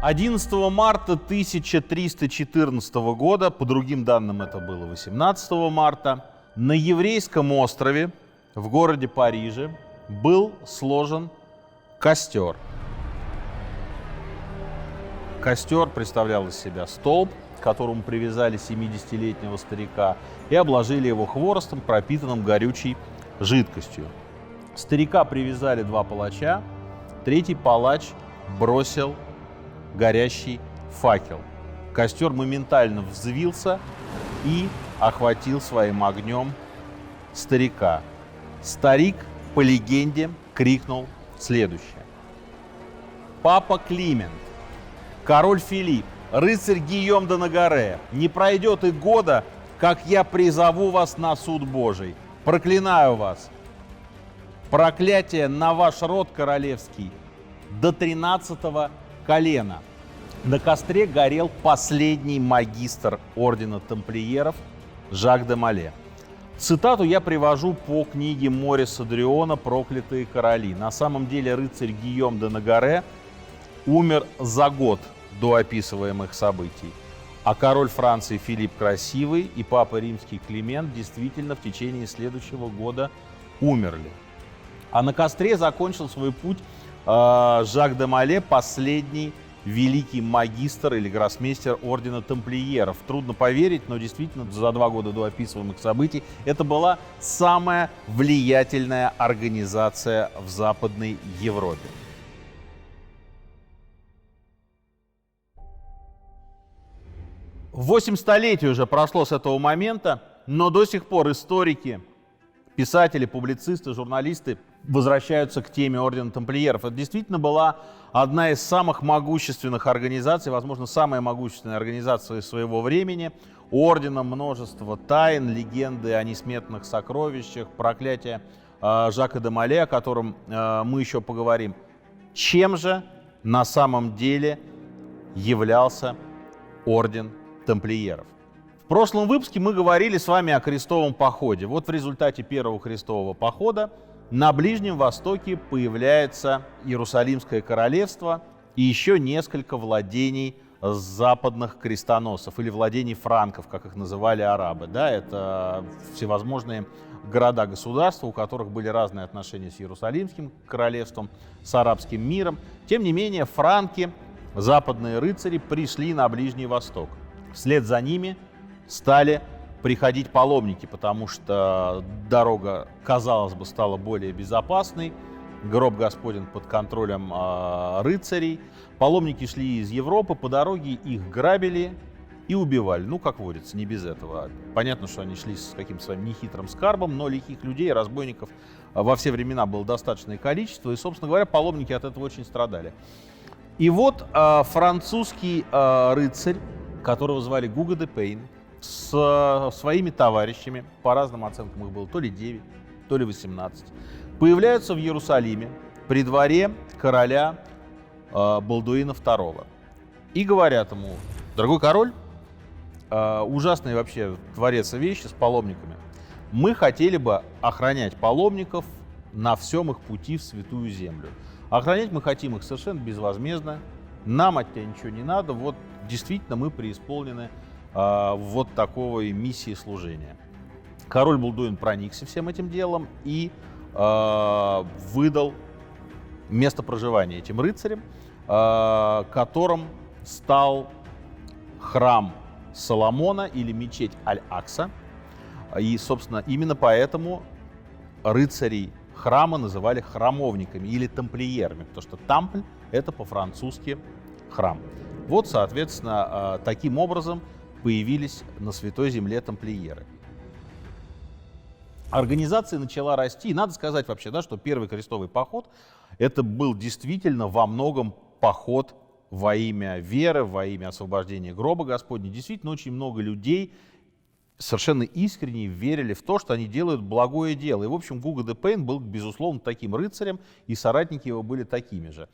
11 марта 1314 года, по другим данным это было 18 марта, на еврейском острове в городе Париже был сложен костер. Костер представлял из себя столб, к которому привязали 70-летнего старика и обложили его хворостом, пропитанным горючей жидкостью. Старика привязали два палача, третий палач бросил горящий факел. Костер моментально взвился и охватил своим огнем старика. Старик, по легенде, крикнул следующее: «Папа Климент, король Филипп, рыцарь Гийом де Нагаре, не пройдет и года, как я призову вас на суд Божий. Проклинаю вас! Проклятие на ваш род королевский до 13-го колена». На костре горел последний магистр ордена тамплиеров Жак де Моле. Цитату я привожу по книге Мориса Дрюона «Проклятые короли». На самом деле рыцарь Гийом де Нагаре умер за год до описываемых событий, а король Франции Филипп Красивый и папа римский Климент действительно в течение следующего года умерли. А на костре закончил свой путь Жак де Моле, последний великий магистр или гроссмейстер ордена тамплиеров. Трудно поверить, но действительно за 2 года до описываемых событий это была самая влиятельная организация в Западной Европе. Восемь столетий уже прошло с этого момента, но до сих пор историки, писатели, публицисты, журналисты возвращаются к теме ордена тамплиеров. Это действительно была одна из самых могущественных организаций, возможно, самая могущественная организация своего времени. У ордена множество тайн, легенды о несметных сокровищах, проклятие Жака де Моле, о котором мы еще поговорим. Чем же на самом деле являлся орден тамплиеров? В прошлом выпуске мы говорили с вами о крестовом походе. Вот в результате первого крестового похода на Ближнем Востоке появляется Иерусалимское королевство и еще несколько владений западных крестоносцев или владений франков, как их называли арабы. Да, это всевозможные города-государства, у которых были разные отношения с Иерусалимским королевством, с арабским миром. Тем не менее, франки, западные рыцари, пришли на Ближний Восток. Вслед за ними стали приходить паломники, потому что дорога, казалось бы, стала более безопасной. Гроб Господень под контролем рыцарей. Паломники шли из Европы, по дороге их грабили и убивали. Ну, как водится, не без этого. Понятно, что они шли с каким-то своим нехитрым скарбом, но лихих людей, разбойников во все времена было достаточное количество. И, собственно говоря, паломники от этого очень страдали. И вот французский рыцарь, которого звали Гуго де Пейн, с своими товарищами, по разным оценкам их было то ли 9, то ли 18, появляются в Иерусалиме при дворе короля Балдуина II. И говорят ему: дорогой король, ужасные вообще творятся вещи с паломниками. Мы хотели бы охранять паломников на всем их пути в Святую Землю. Охранять мы хотим их совершенно безвозмездно, нам от тебя ничего не надо, вот действительно мы преисполнены вот такой миссии служения. Король Балдуин проникся всем этим делом и выдал место проживания этим рыцарям, которым стал храм Соломона или мечеть Аль-Акса. И, собственно, именно поэтому рыцарей храма называли храмовниками или тамплиерами, потому что тампль — это по-французски храм. Вот, соответственно, таким образом появились на Святой Земле тамплиеры. Организация начала расти, и надо сказать вообще, да, что первый крестовый поход — это был действительно во многом поход во имя веры, во имя освобождения гроба Господня. Действительно, очень много людей совершенно искренне верили в то, что они делают благое дело. И, в общем, Гуго де Пейн был, безусловно, таким рыцарем, и соратники его были такими же.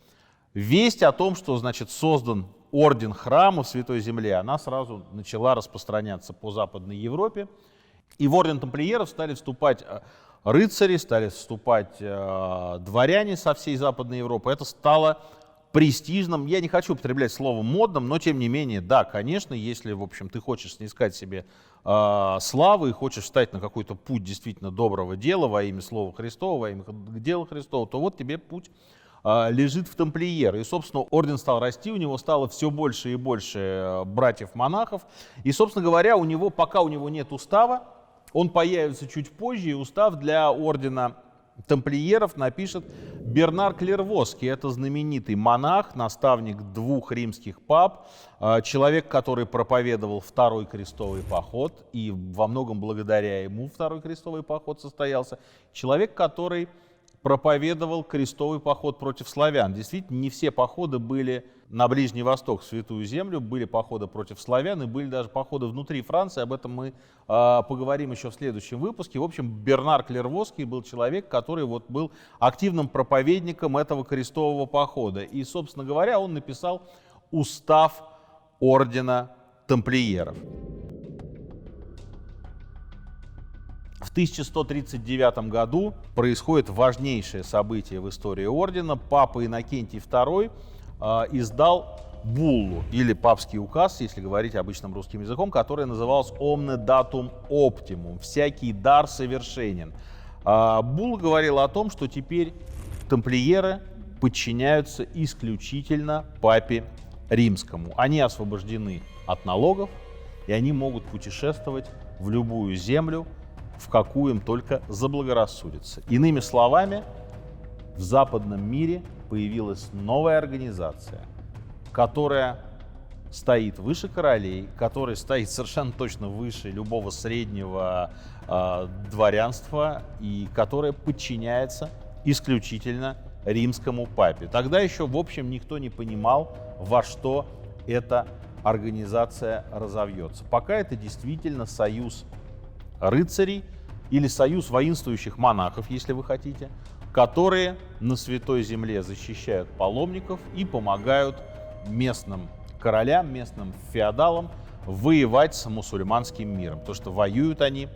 Весть о том, что, значит, создан орден храма в Святой Земле, она сразу начала распространяться по Западной Европе. И в орден тамплиеров стали вступать рыцари, стали вступать дворяне со всей Западной Европы. Это стало престижном, я не хочу употреблять слово модном, но тем не менее, да, конечно, если, в общем, ты хочешь снискать себе славы и хочешь встать на какой-то путь действительно доброго дела во имя Слова Христова, во имя дела Христова, то вот тебе путь лежит в тамплиеры. И, собственно, орден стал расти, у него стало все больше и больше братьев-монахов. И, собственно говоря, пока у него нет устава, он появится чуть позже, и устав для ордена тамплиеров напишет Бернар Клервоский. Это знаменитый монах, наставник 2 римских пап, человек, который проповедовал Второй крестовый поход, и во многом благодаря ему Второй крестовый поход состоялся. Человек, который проповедовал крестовый поход против славян. Действительно, не все походы были на Ближний Восток, в Святую Землю, были походы против славян, и были даже походы внутри Франции, об этом мы поговорим еще в следующем выпуске. В общем, Бернар Клервоский был человек, который был активным проповедником этого крестового похода. И, собственно говоря, он написал устав ордена тамплиеров. В 1139 году происходит важнейшее событие в истории ордена. Папа Иннокентий II издал буллу, или папский указ, если говорить обычным русским языком, который назывался «Omne datum optimum» — «Всякий дар совершенен». Булла говорила о том, что теперь тамплиеры подчиняются исключительно папе римскому. Они освобождены от налогов, и они могут путешествовать в любую землю, в какую им только заблагорассудится. Иными словами, в западном мире появилась новая организация, которая стоит выше королей, которая стоит совершенно точно выше любого среднего дворянства и которая подчиняется исключительно римскому папе. Тогда еще, в общем, никто не понимал, во что эта организация разовьется. Пока это действительно союз рыцарей или союз воинствующих монахов, если вы хотите, которые на Святой Земле защищают паломников и помогают местным королям, местным феодалам воевать с мусульманским миром, потому что воюют они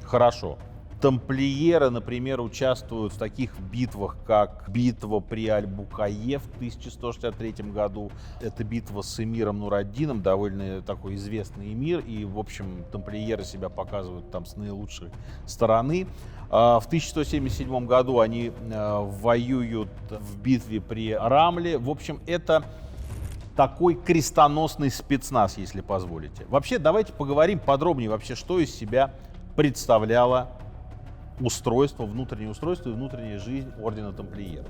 хорошо. Тамплиеры, например, участвуют в таких битвах, как битва при Аль-Букае в 1163 году. Это битва с эмиром Нур-ад-Дином, довольно такой известный эмир, и, в общем, тамплиеры себя показывают там с наилучшей стороны. В 1177 году они воюют в битве при Рамле. В общем, это такой крестоносный спецназ, если позволите. Вообще, давайте поговорим подробнее вообще, что из себя представляло внутреннее устройство и внутренняя жизнь ордена тамплиеров.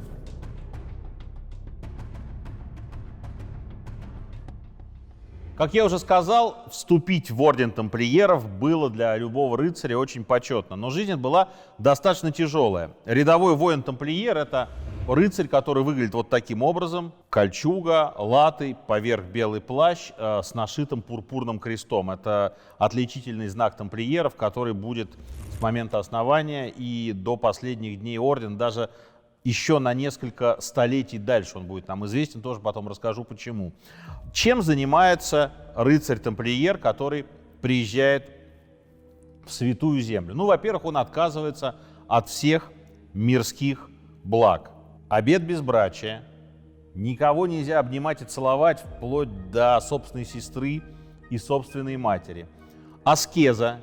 Как я уже сказал, вступить в орден тамплиеров было для любого рыцаря очень почетно, но жизнь была достаточно тяжелая. Рядовой воин-тамплиер — это рыцарь, который выглядит вот таким образом: кольчуга, латы, поверх белый плащ с нашитым пурпурным крестом. Это отличительный знак тамплиеров, который будет с момента основания и до последних дней ордена, даже еще на несколько столетий дальше он будет нам известен, тоже потом расскажу почему. Чем занимается рыцарь-тамплиер, который приезжает в Святую Землю? Ну, во-первых, он отказывается от всех мирских благ. Обет безбрачия, никого нельзя обнимать и целовать, вплоть до собственной сестры и собственной матери. Аскеза,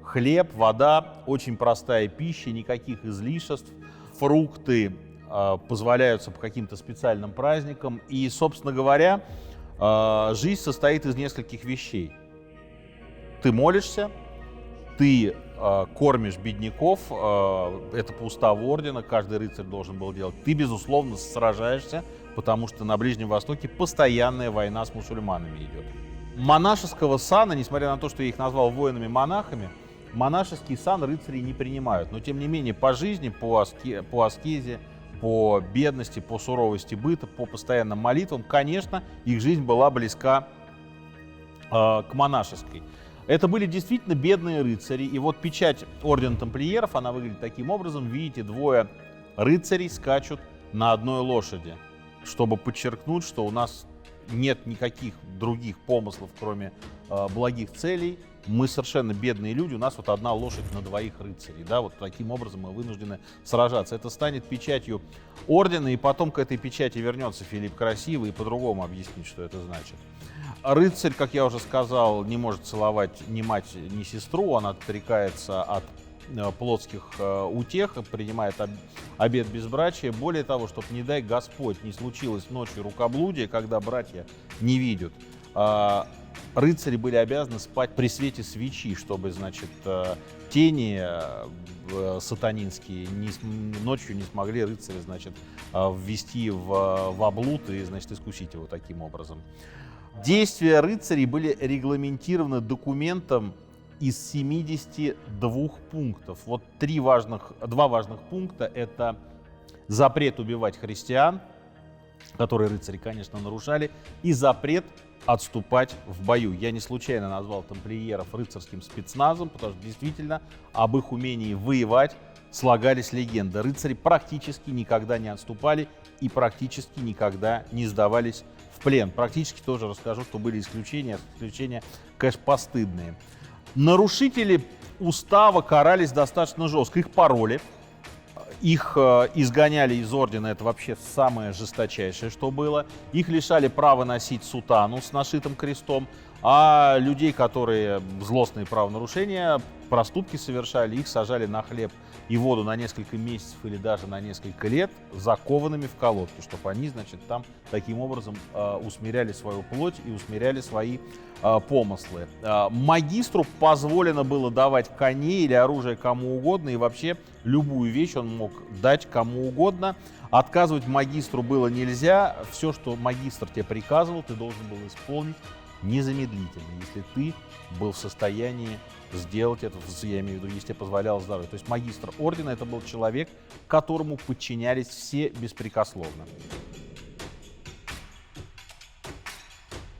хлеб, вода, очень простая пища, никаких излишеств, фрукты позволяются по каким-то специальным праздникам. И, собственно говоря, жизнь состоит из нескольких вещей. Ты молишься, ты кормишь бедняков, это по уставу ордена, каждый рыцарь должен был делать. Ты, безусловно, сражаешься, потому что на Ближнем Востоке постоянная война с мусульманами идет. Монашеского сана, несмотря на то, что я их назвал воинами-монахами, монашеский сан рыцари не принимают. Но, тем не менее, по жизни, по аскезе, по бедности, по суровости быта, по постоянным молитвам, конечно, их жизнь была близка к монашеской. Это были действительно бедные рыцари. И вот печать ордена тамплиеров, она выглядит таким образом. Видите, 2 рыцарей скачут на одной лошади, чтобы подчеркнуть, что у нас нет никаких других помыслов, кроме благих целей. Мы совершенно бедные люди, у нас вот одна лошадь на двоих рыцарей, да, вот таким образом мы вынуждены сражаться. Это станет печатью ордена, и потом к этой печати вернется Филипп Красивый и по-другому объяснит, что это значит. Рыцарь, как я уже сказал, не может целовать ни мать, ни сестру, он отрекается от плотских утех, принимает обет безбрачия. Более того, чтобы, не дай Господь, не случилось ночью рукоблудия, когда братья не видят, рыцари были обязаны спать при свете свечи, чтобы, значит, тени сатанинские ночью не смогли рыцаря, значит, ввести в облуд и, значит, искусить его таким образом. Действия рыцарей были регламентированы документом из 72 пунктов. Вот два важных пункта — это запрет убивать христиан, которые рыцари, конечно, нарушали, и запрет отступать в бою. Я не случайно назвал тамплиеров рыцарским спецназом, потому что действительно об их умении воевать слагались легенды. Рыцари практически никогда не отступали и практически никогда не сдавались в плен. Практически тоже расскажу, что были исключения, конечно, постыдные. Нарушители устава карались достаточно жестко. Их пароли, их изгоняли из ордена, это вообще самое жесточайшее, что было. Их лишали права носить сутану с нашитым крестом, а людей, которые злостные правонарушения, проступки совершали, их сажали на хлеб и воду на несколько месяцев или даже на несколько лет, закованными в колодки, чтобы они, значит, там таким образом усмиряли свою плоть и усмиряли свои помыслы. Магистру позволено было давать коней или оружие кому угодно, и вообще любую вещь он мог дать кому угодно. Отказывать магистру было нельзя. Все, что магистр тебе приказывал, ты должен был исполнить незамедлительно, если ты был в состоянии сделать это, я имею в виду, если тебе позволяло здоровье. То есть магистр ордена — это был человек, которому подчинялись все беспрекословно.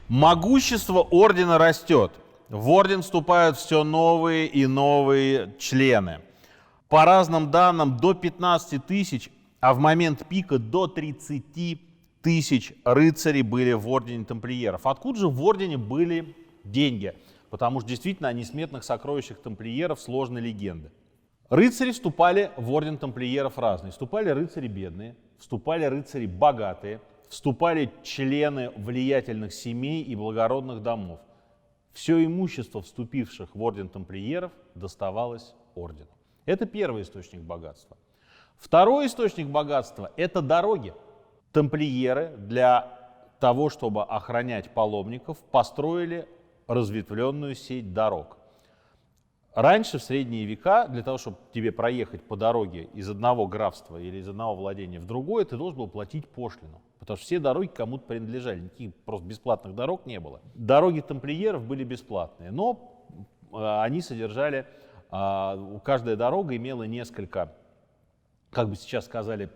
Могущество ордена растет. В орден вступают все новые и новые члены. По разным данным, до 15 тысяч, а в момент пика до 30 тысяч рыцарей были в ордене тамплиеров. Откуда же в ордене были деньги? Потому что действительно о несметных сокровищах тамплиеров сложны легенды. Рыцари вступали в орден тамплиеров разные. Вступали рыцари бедные, вступали рыцари богатые, вступали члены влиятельных семей и благородных домов. Все имущество вступивших в орден тамплиеров доставалось ордену. Это первый источник богатства. Второй источник богатства — это дороги. Тамплиеры для того, чтобы охранять паломников, построили разветвленную сеть дорог. Раньше, в средние века, для того, чтобы тебе проехать по дороге из одного графства или из одного владения в другое, ты должен был платить пошлину, потому что все дороги кому-то принадлежали, никаких просто бесплатных дорог не было. Дороги тамплиеров были бесплатные, но они содержали, каждая дорога имела несколько, как бы сейчас сказали,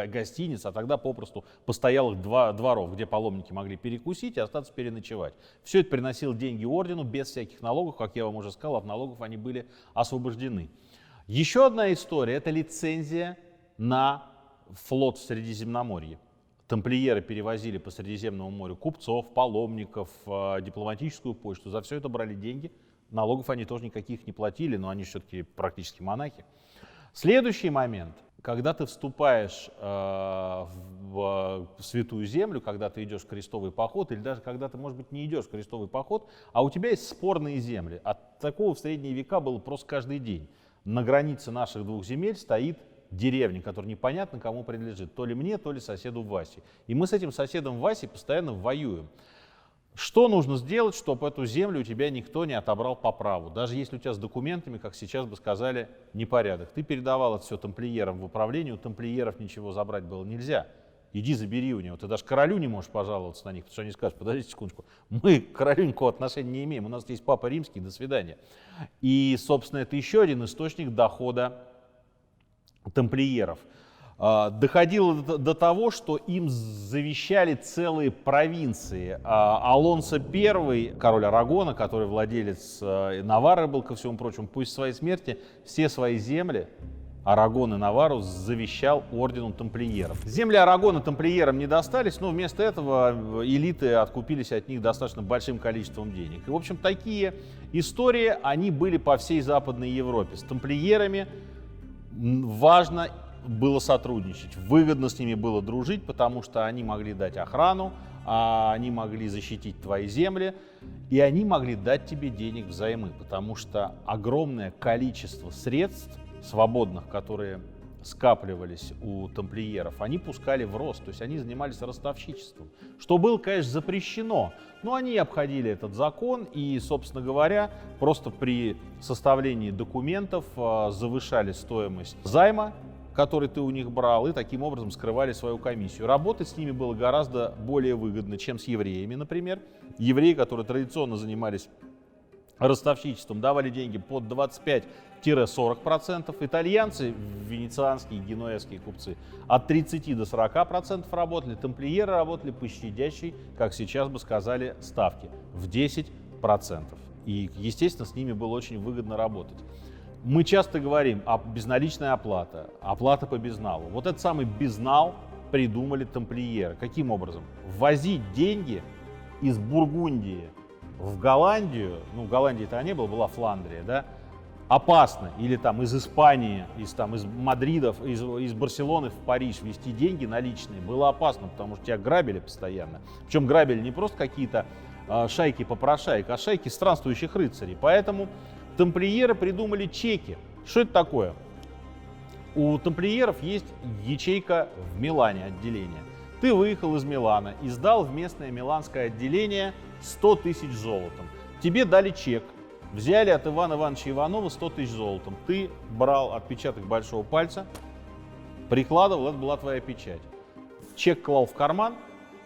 гостиниц, а тогда попросту постоялых дворов, где паломники могли перекусить и остаться переночевать. Все это приносило деньги ордену без всяких налогов, как я вам уже сказал, от налогов они были освобождены. Еще одна история — это лицензия на флот в Средиземноморье. Тамплиеры перевозили по Средиземному морю купцов, паломников, дипломатическую почту. За все это брали деньги. Налогов они тоже никаких не платили, но они все-таки практически монахи. Следующий момент. Когда ты вступаешь в Святую Землю, когда ты идешь в крестовый поход, или даже когда ты, может быть, не идешь в крестовый поход, а у тебя есть спорные земли. От такого в средние века было просто каждый день. На границе наших двух земель стоит деревня, которая непонятно кому принадлежит. То ли мне, то ли соседу Васе. И мы с этим соседом Васей постоянно воюем. Что нужно сделать, чтобы эту землю у тебя никто не отобрал по праву? Даже если у тебя с документами, как сейчас бы сказали, непорядок. Ты передавал это все тамплиерам в управление, у тамплиеров ничего забрать было нельзя. Иди забери у него. Ты даже королю не можешь пожаловаться на них, потому что они скажут: подождите секундочку, мы к королю никакого отношения не имеем, у нас есть папа римский, до свидания. И, собственно, это еще один источник дохода тамплиеров. Доходило до того, что им завещали целые провинции. Алонсо I, король Арагона, который владелец Наварры был, ко всему прочему, после своей смерти все свои земли Арагон и Наварру завещал ордену тамплиеров. Земли Арагона тамплиерам не достались, но вместо этого элиты откупились от них достаточно большим количеством денег. И, в общем, такие истории, они были по всей Западной Европе. С тамплиерами важно было сотрудничать, выгодно с ними было дружить, потому что они могли дать охрану, они могли защитить твои земли, и они могли дать тебе денег взаймы, потому что огромное количество средств свободных, которые скапливались у тамплиеров, они пускали в рост, то есть они занимались ростовщичеством, что было, конечно, запрещено, но они обходили этот закон и, собственно говоря, просто при составлении документов завышали стоимость займа, который ты у них брал, и таким образом скрывали свою комиссию. Работать с ними было гораздо более выгодно, чем с евреями, например. Евреи, которые традиционно занимались ростовщичеством, давали деньги под 25-40%. Итальянцы, венецианские, генуэзские купцы, от 30 до 40% работали. Тамплиеры работали по щадящей, как сейчас бы сказали, ставке в 10%. И, естественно, с ними было очень выгодно работать. Мы часто говорим о безналичной оплате, оплата по безналу. Вот этот самый безнал придумали тамплиеры. Каким образом? Ввозить деньги из Бургундии в Голландию, ну, в Голландии-то не было, была Фландрия, да, опасно. Или там из Испании, из Мадрида, из Барселоны в Париж везти деньги наличные было опасно, потому что тебя грабили постоянно. Причем грабили не просто какие-то шайки попрошаек, а шайки странствующих рыцарей. Поэтому тамплиеры придумали чеки. Что это такое? У тамплиеров есть ячейка в Милане, отделение. Ты выехал из Милана и сдал в местное миланское отделение 100 тысяч золотом. Тебе дали чек, взяли от Ивана Ивановича Иванова 100 тысяч золотом. Ты брал отпечаток большого пальца, прикладывал, это была твоя печать. Чек клал в карман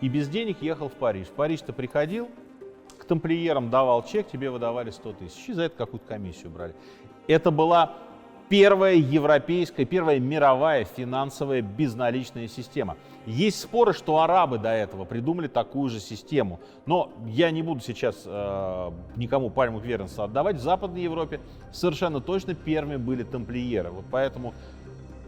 и без денег ехал в Париж. В Париж ты приходил, к тамплиерам давал чек, тебе выдавали 100 тысяч, и за это какую-то комиссию брали. Это была первая европейская, первая мировая финансовая безналичная система. Есть споры, что арабы до этого придумали такую же систему, но я не буду сейчас никому пальму первенства отдавать. В Западной Европе совершенно точно первыми были тамплиеры. Вот поэтому,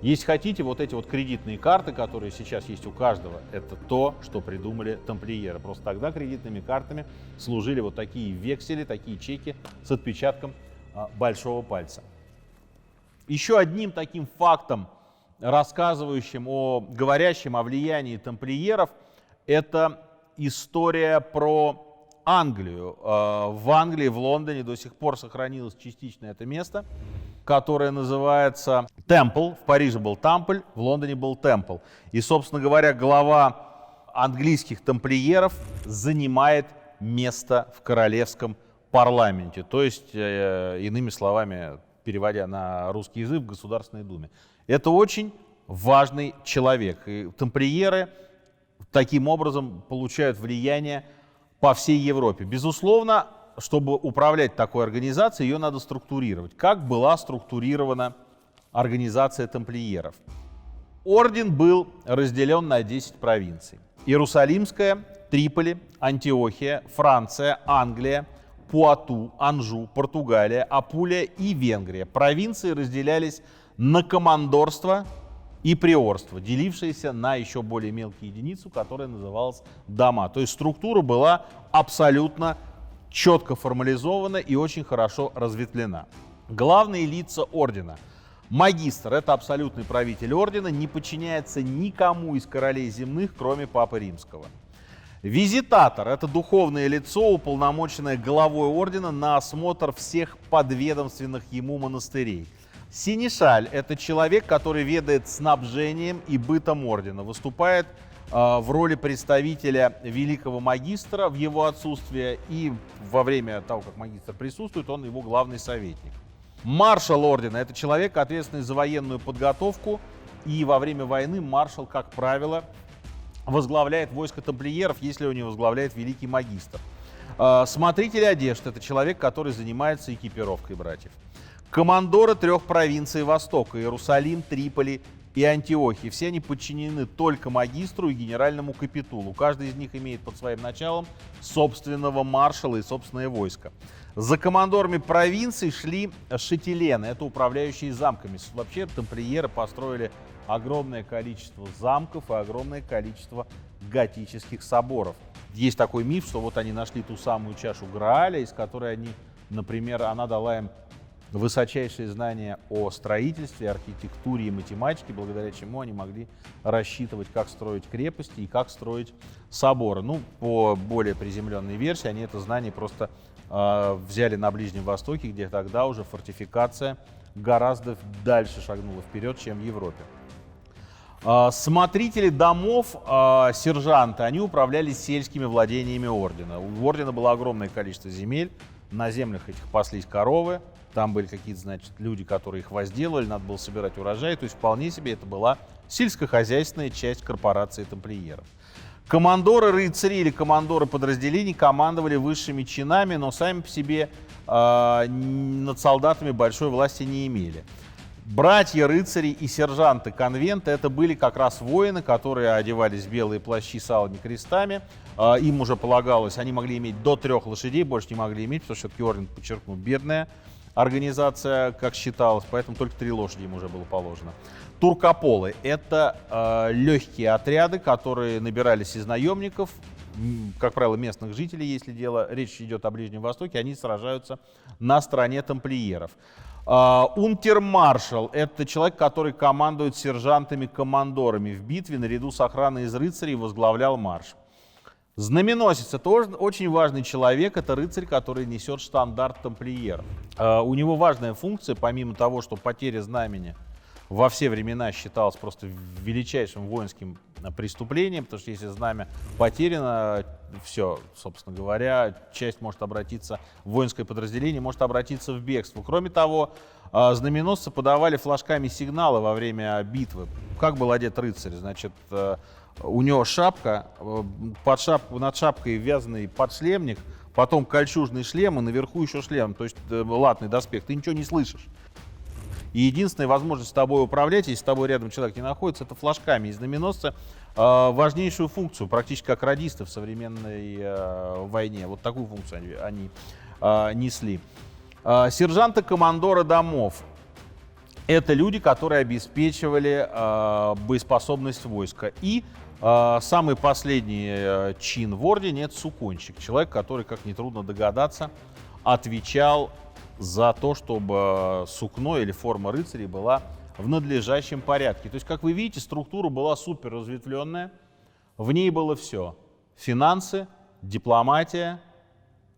если хотите, вот эти вот кредитные карты, которые сейчас есть у каждого, это то, что придумали тамплиеры. Просто тогда кредитными картами служили вот такие вексели, такие чеки с отпечатком большого пальца. Еще одним таким фактом, говорящим о влиянии тамплиеров, это история про Англию. В Англии, в Лондоне до сих пор сохранилось частично это место, которое называется Темпл. В Париже был Тампль, в Лондоне был Темпл. И, собственно говоря, глава английских тамплиеров занимает место в королевском парламенте. То есть, иными словами, переводя на русский язык, в Государственной Думе. Это очень важный человек. И тамплиеры таким образом получают влияние по всей Европе. Безусловно, чтобы управлять такой организацией, ее надо структурировать. Как была структурирована организация тамплиеров? Орден был разделен на 10 провинций. Иерусалимская, Триполи, Антиохия, Франция, Англия, Пуату, Анжу, Португалия, Апулия и Венгрия. Провинции разделялись на командорство и приорство, делившиеся на еще более мелкие единицы, которая называлась дома. То есть структура была абсолютно четко формализована и очень хорошо разветвлена. Главные лица ордена. Магистр – это абсолютный правитель ордена, не подчиняется никому из королей земных, кроме Папы Римского. Визитатор – это духовное лицо, уполномоченное главой ордена на осмотр всех подведомственных ему монастырей. Синешаль – это человек, который ведает снабжением и бытом ордена, выступает в роли представителя великого магистра в его отсутствие, и во время того, как магистр присутствует, он его главный советник. Маршал ордена – это человек, ответственный за военную подготовку, и во время войны маршал, как правило, возглавляет войско тамплиеров, если его не возглавляет великий магистр. Смотритель одежды – это человек, который занимается экипировкой братьев. Командоры 3 провинций Востока – Иерусалим, Триполи и Антиохии. Все они подчинены только магистру и генеральному капитулу. Каждый из них имеет под своим началом собственного маршала и собственное войско. За командорами провинций шли шателены, это управляющие замками. Вообще тамплиеры построили огромное количество замков и огромное количество готических соборов. Есть такой миф, что вот они нашли ту самую чашу Грааля, из которой они, например, она дала им высочайшие знания о строительстве, архитектуре и математике, благодаря чему они могли рассчитывать, как строить крепости и как строить соборы. Ну, по более приземленной версии, они это знание просто взяли на Ближнем Востоке, где тогда уже фортификация гораздо дальше шагнула вперед, чем в Европе. Смотрители домов, сержанты, они управляли сельскими владениями ордена. У ордена было огромное количество земель, на землях этих паслись коровы, там были какие-то, значит, люди, которые их возделывали, надо было собирать урожай, то есть вполне себе это была сельскохозяйственная часть корпорации тамплиеров. Командоры рыцарей или командоры подразделений командовали высшими чинами, но сами по себе над солдатами большой власти не имели. Братья рыцари и сержанты конвента — это были как раз воины, которые одевались в белые плащи с алыми крестами. Им уже полагалось, они могли иметь до 3 лошадей, больше не могли иметь, потому что все-таки орден, подчеркну, бедная организация, как считалось, поэтому только 3 лошади им уже было положено. Туркополы — это легкие отряды, которые набирались из наемников, как правило, местных жителей, если речь идет о Ближнем Востоке, они сражаются на стороне тамплиеров. Унтермаршал — это человек, который командует сержантами-командорами в битве, наряду с охраной из рыцарей возглавлял марш. Знаменосец — это очень важный человек, это рыцарь, который несет штандарт тамплиеров. У него важная функция, помимо того, что потеря знамени во все времена считалось просто величайшим воинским преступлением, потому что если знамя потеряно, все, собственно говоря, часть может обратиться, воинское подразделение может обратиться в бегство. Кроме того, знаменосцы подавали флажками сигналы во время битвы. Как был одет рыцарь? Значит, у него шапка, над шапкой вязаный подшлемник, потом кольчужный шлем, и наверху еще шлем, то есть латный доспех. Ты ничего не слышишь. И единственная возможность с тобой управлять, если с тобой рядом человек не находится, это флажками. И знаменосцы важнейшую функцию, практически как радисты в современной войне. Вот такую функцию они несли. Сержанты-командоры домов — это люди, которые обеспечивали боеспособность войска. И самый последний чин в ордене — это суконщик. Человек, который, как нетрудно догадаться, отвечал за то, чтобы сукно или форма рыцарей была в надлежащем порядке. То есть, как вы видите, структура была супер разветвленная. В ней было все: финансы, дипломатия,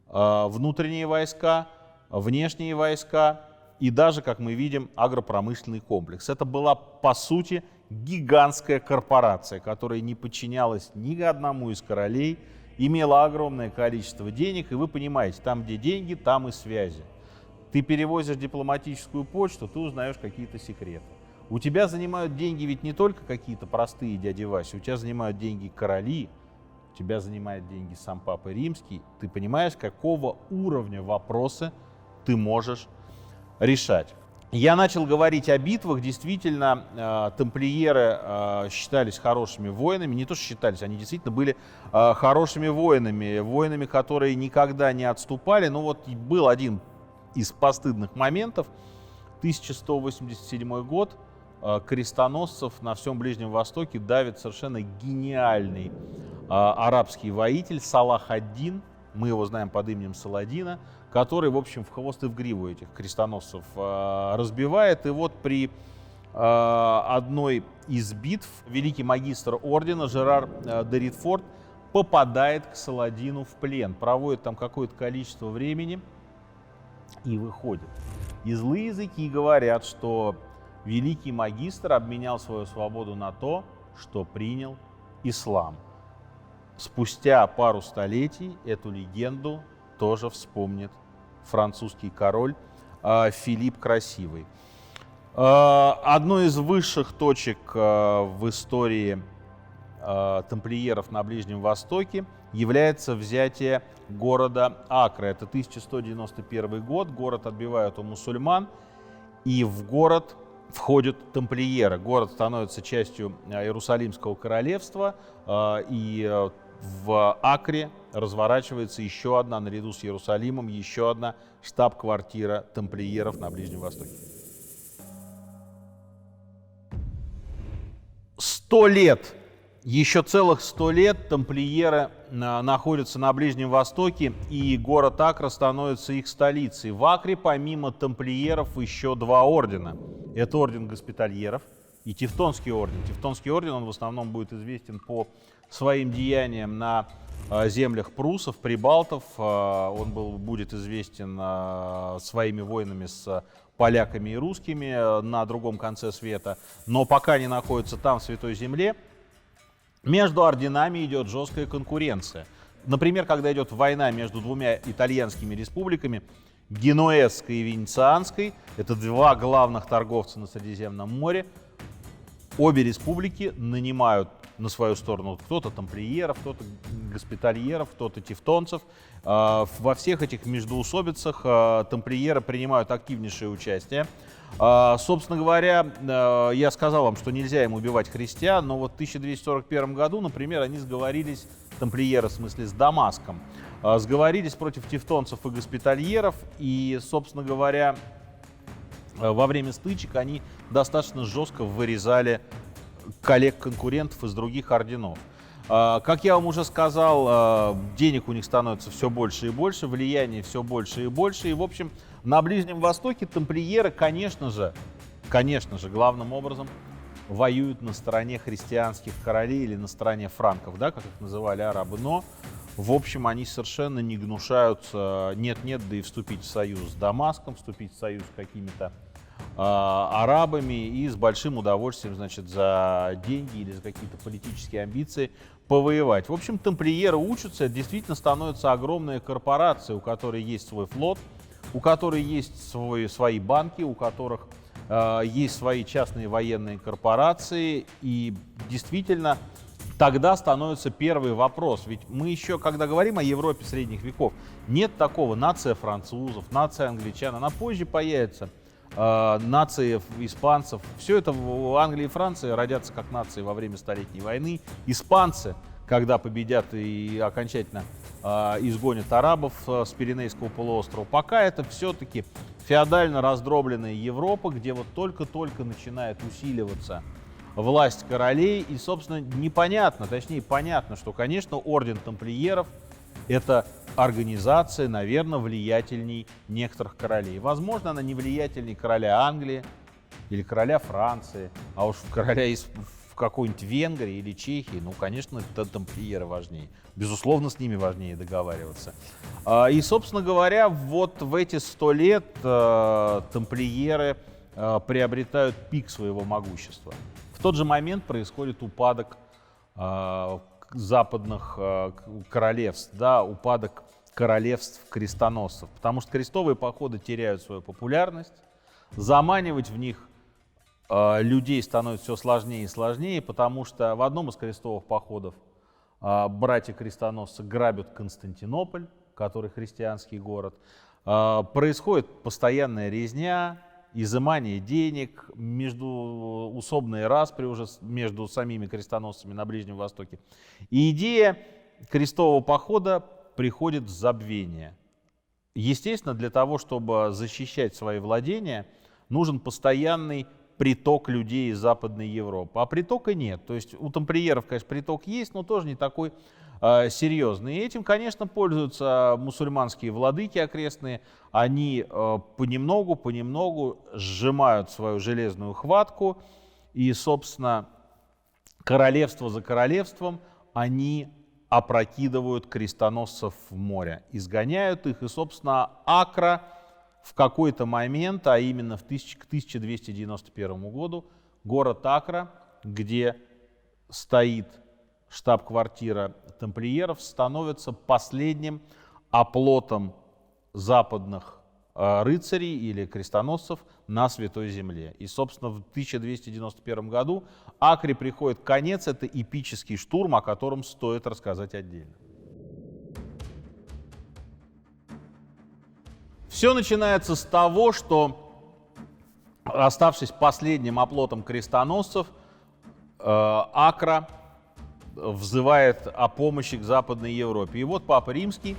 внутренние войска, внешние войска и даже, как мы видим, агропромышленный комплекс. Это была, по сути, гигантская корпорация, которая не подчинялась ни одному из королей, имела огромное количество денег, и вы понимаете, там, где деньги, там и связи. Ты перевозишь дипломатическую почту, ты узнаешь какие-то секреты. У тебя занимают деньги ведь не только какие-то простые дяди Васи, у тебя занимают деньги короли, у тебя занимает деньги сам Папа Римский. Ты понимаешь, какого уровня вопросы ты можешь решать. Я начал говорить о битвах. Действительно, тамплиеры считались хорошими воинами. Не то, что считались, они действительно были хорошими воинами, которые никогда не отступали. Но вот был один из постыдных моментов. 1187 год. Крестоносцев на всем Ближнем Востоке давит совершенно гениальный арабский воитель Салах ад-Дин. Мы его знаем под именем Саладина, который, в общем, в хвост и в гриву этих крестоносцев разбивает. И вот при одной из битв великий магистр ордена Жерар де Ритфорд попадает к Саладину в плен, проводит там какое-то количество времени и выходит. И злые языки говорят, что великий магистр обменял свою свободу на то, что принял ислам. Спустя пару столетий эту легенду тоже вспомнит французский король Филипп Красивый. Одной из высших точек в истории тамплиеров на Ближнем Востоке является взятие города Акра. Это 1191 год, город отбивают у мусульман, и в город входят тамплиеры. Город становится частью Иерусалимского королевства, и в Акре разворачивается еще одна, наряду с Иерусалимом, еще одна штаб-квартира тамплиеров на Ближнем Востоке. 100 лет, еще целых 100 лет тамплиеры находятся на Ближнем Востоке, и город Акра становится их столицей. В Акре помимо тамплиеров еще два ордена. Это орден Госпитальеров и Тевтонский орден. Тевтонский орден, он в основном будет известен по своим деяниям на землях прусов, прибалтов. Он будет известен своими войнами с поляками и русскими на другом конце света. Но пока не находится там, в Святой Земле, между орденами идет жесткая конкуренция. Например, когда идет война между двумя итальянскими республиками, Генуэзской и Венецианской, это два главных торговца на Средиземном море, обе республики нанимают на свою сторону кто-то тамплиеров, кто-то госпитальеров, кто-то тевтонцев. Во всех этих междоусобицах тамплиеры принимают активнейшее участие. Собственно говоря, я сказал вам, что нельзя им убивать христиан, но вот в 1241 году, например, они сговорились, тамплиеры в смысле с Дамаском, сговорились против тевтонцев и госпитальеров, и, собственно говоря, во время стычек они достаточно жестко вырезали коллег-конкурентов из других орденов. Как я вам уже сказал, денег у них становится все больше и больше, влияние все больше и больше. И, в общем, на Ближнем Востоке тамплиеры, конечно же, главным образом воюют на стороне христианских королей или на стороне франков, да, как их называли арабы. Но, в общем, они совершенно не гнушаются нет-нет, да и вступить в союз с Дамаском, вступить в союз с какими-то арабами и с большим удовольствием, значит, за деньги или за какие-то политические амбиции повоевать. В общем, тамплиеры учатся, это действительно становится огромная корпорация, у которой есть свой флот, у которой есть свои банки, у которых есть свои частные военные корпорации. И действительно, тогда становится первый вопрос. Ведь мы еще, когда говорим о Европе средних веков, нет такого нация французов, нация англичан, она позже появится. Нации испанцев. Все это в Англии и Франции родятся как нации во время Столетней войны. Испанцы, когда победят и окончательно изгонят арабов с Пиренейского полуострова, пока это все-таки феодально раздробленная Европа, где вот только-только начинает усиливаться власть королей. И, собственно, непонятно, точнее понятно, что, конечно, орден тамплиеров — это организация, наверное, влиятельней некоторых королей. Возможно, она не влиятельней короля Англии или короля Франции, а уж короля в какой-нибудь Венгрии или Чехии, ну, конечно, тамплиеры важнее. Безусловно, с ними важнее договариваться. И, собственно говоря, вот в эти 100 лет тамплиеры приобретают пик своего могущества. В тот же момент происходит упадок западных королевств, да, упадок королевств крестоносцев, потому что крестовые походы теряют свою популярность, заманивать в них людей становится все сложнее и сложнее, потому что в одном из крестовых походов братья-крестоносцы грабят Константинополь, который христианский город, происходит постоянная резня, изымание денег, междуусобные распри уже между самими крестоносцами на Ближнем Востоке. И идея крестового похода приходит в забвение. Естественно, для того, чтобы защищать свои владения, нужен постоянный приток людей из Западной Европы. А притока нет. То есть у тамплиеров, конечно, приток есть, но тоже не такой серьезный. И этим, конечно, пользуются мусульманские владыки окрестные. Они понемногу сжимают свою железную хватку. И, собственно, королевство за королевством они опрокидывают крестоносцев в море, изгоняют их. И, собственно, Акра в какой-то момент, а именно к 1291 году, город Акра, где стоит штаб-квартира тамплиеров, становится последним оплотом западных рыцарей или крестоносцев на Святой Земле. И, собственно, в 1291 году Акре приходит конец. Это эпический штурм, о котором стоит рассказать отдельно. Все начинается с того, что оставшись последним оплотом крестоносцев, Акра взывает о помощи к Западной Европе. И вот Папа Римский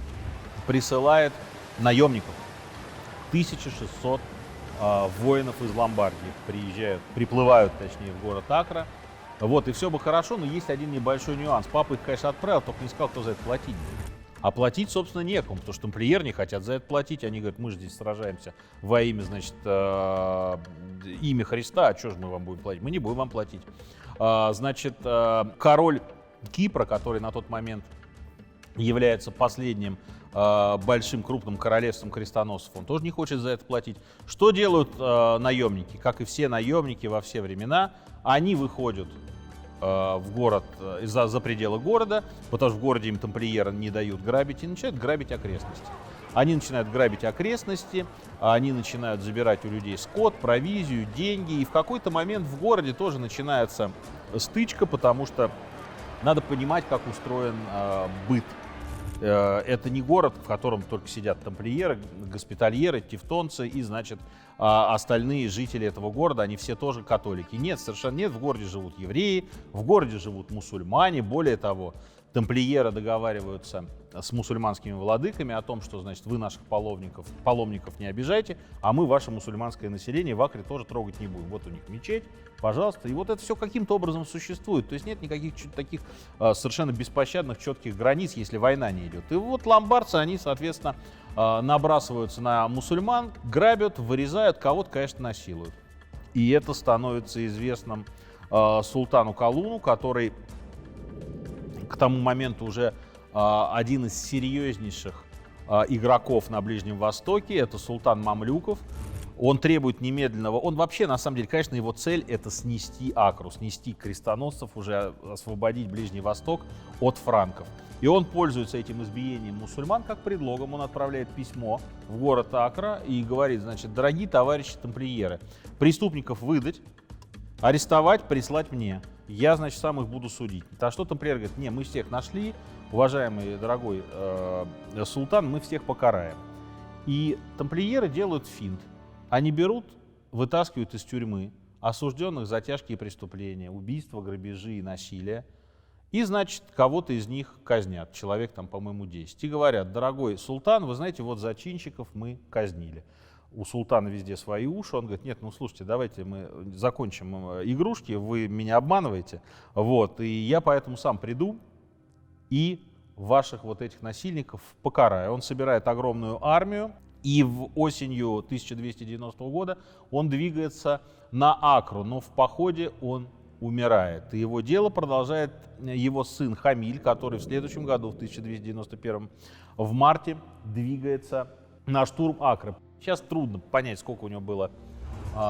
присылает наемников. 1600 воинов из Ломбардии приплывают, точнее, в город Акра. Вот, и все бы хорошо, но есть один небольшой нюанс. Папа их, конечно, отправил, только не сказал, кто за это платить будет. А платить, собственно, некому, потому что тамплиеры не хотят за это платить. Они говорят, мы же здесь сражаемся во имя, значит, имя Христа, а что же мы вам будем платить? Мы не будем вам платить. Значит, король Кипра, который на тот момент является последним большим крупным королевством крестоносцев, он тоже не хочет за это платить. Что делают наемники? Как и все наемники во все времена, они выходят в город, за пределы города, потому что в городе им тамплиеры не дают грабить, и начинают грабить окрестности. Они начинают грабить окрестности, они начинают забирать у людей скот, провизию, деньги, и в какой-то момент в городе тоже начинается стычка, потому что надо понимать, как устроен быт. Это не город, в котором только сидят тамплиеры, госпитальеры, тевтонцы и, значит, остальные жители этого города, они все тоже католики. Нет, совершенно нет. В городе живут евреи, в городе живут мусульмане. Более того, тамплиеры договариваются с мусульманскими владыками о том, что, значит, вы наших паломников не обижайте, а мы ваше мусульманское население в Акре тоже трогать не будем. Вот у них мечеть, пожалуйста. И вот это все каким-то образом существует. То есть нет никаких таких совершенно беспощадных, четких границ, если война не идет. И вот ломбардцы, они, соответственно, набрасываются на мусульман, грабят, вырезают, кого-то, конечно, насилуют. И это становится известным султану Калуну, который к тому моменту уже один из серьезнейших игроков на Ближнем Востоке. Это султан Мамлюков. Он требует немедленного... Он вообще, на самом деле, конечно, его цель — это снести Акру, снести крестоносцев, уже освободить Ближний Восток от франков. И он пользуется этим избиением мусульман как предлогом. Он отправляет письмо в город Акра и говорит, значит, дорогие товарищи тамплиеры, преступников выдать, арестовать, прислать мне. Я, значит, сам их буду судить. А что тамплиеры говорят, не, мы всех нашли, уважаемый, дорогой султан, мы всех покараем. И тамплиеры делают финт. Они берут, вытаскивают из тюрьмы осужденных за тяжкие преступления, убийства, грабежи и насилие. И, значит, кого-то из них казнят, человек там, по-моему, 10. И говорят, дорогой султан, вы знаете, вот зачинщиков мы казнили. У султана везде свои уши, он говорит, нет, ну слушайте, давайте мы закончим игрушки, вы меня обманываете, вот, и я поэтому сам приду и ваших вот этих насильников покараю. Он собирает огромную армию, и осенью 1290 года он двигается на Акру, но в походе он умирает. И его дело продолжает его сын Хамиль, который в следующем году, в 1291, в марте, двигается на штурм Акры. Сейчас трудно понять, сколько у него было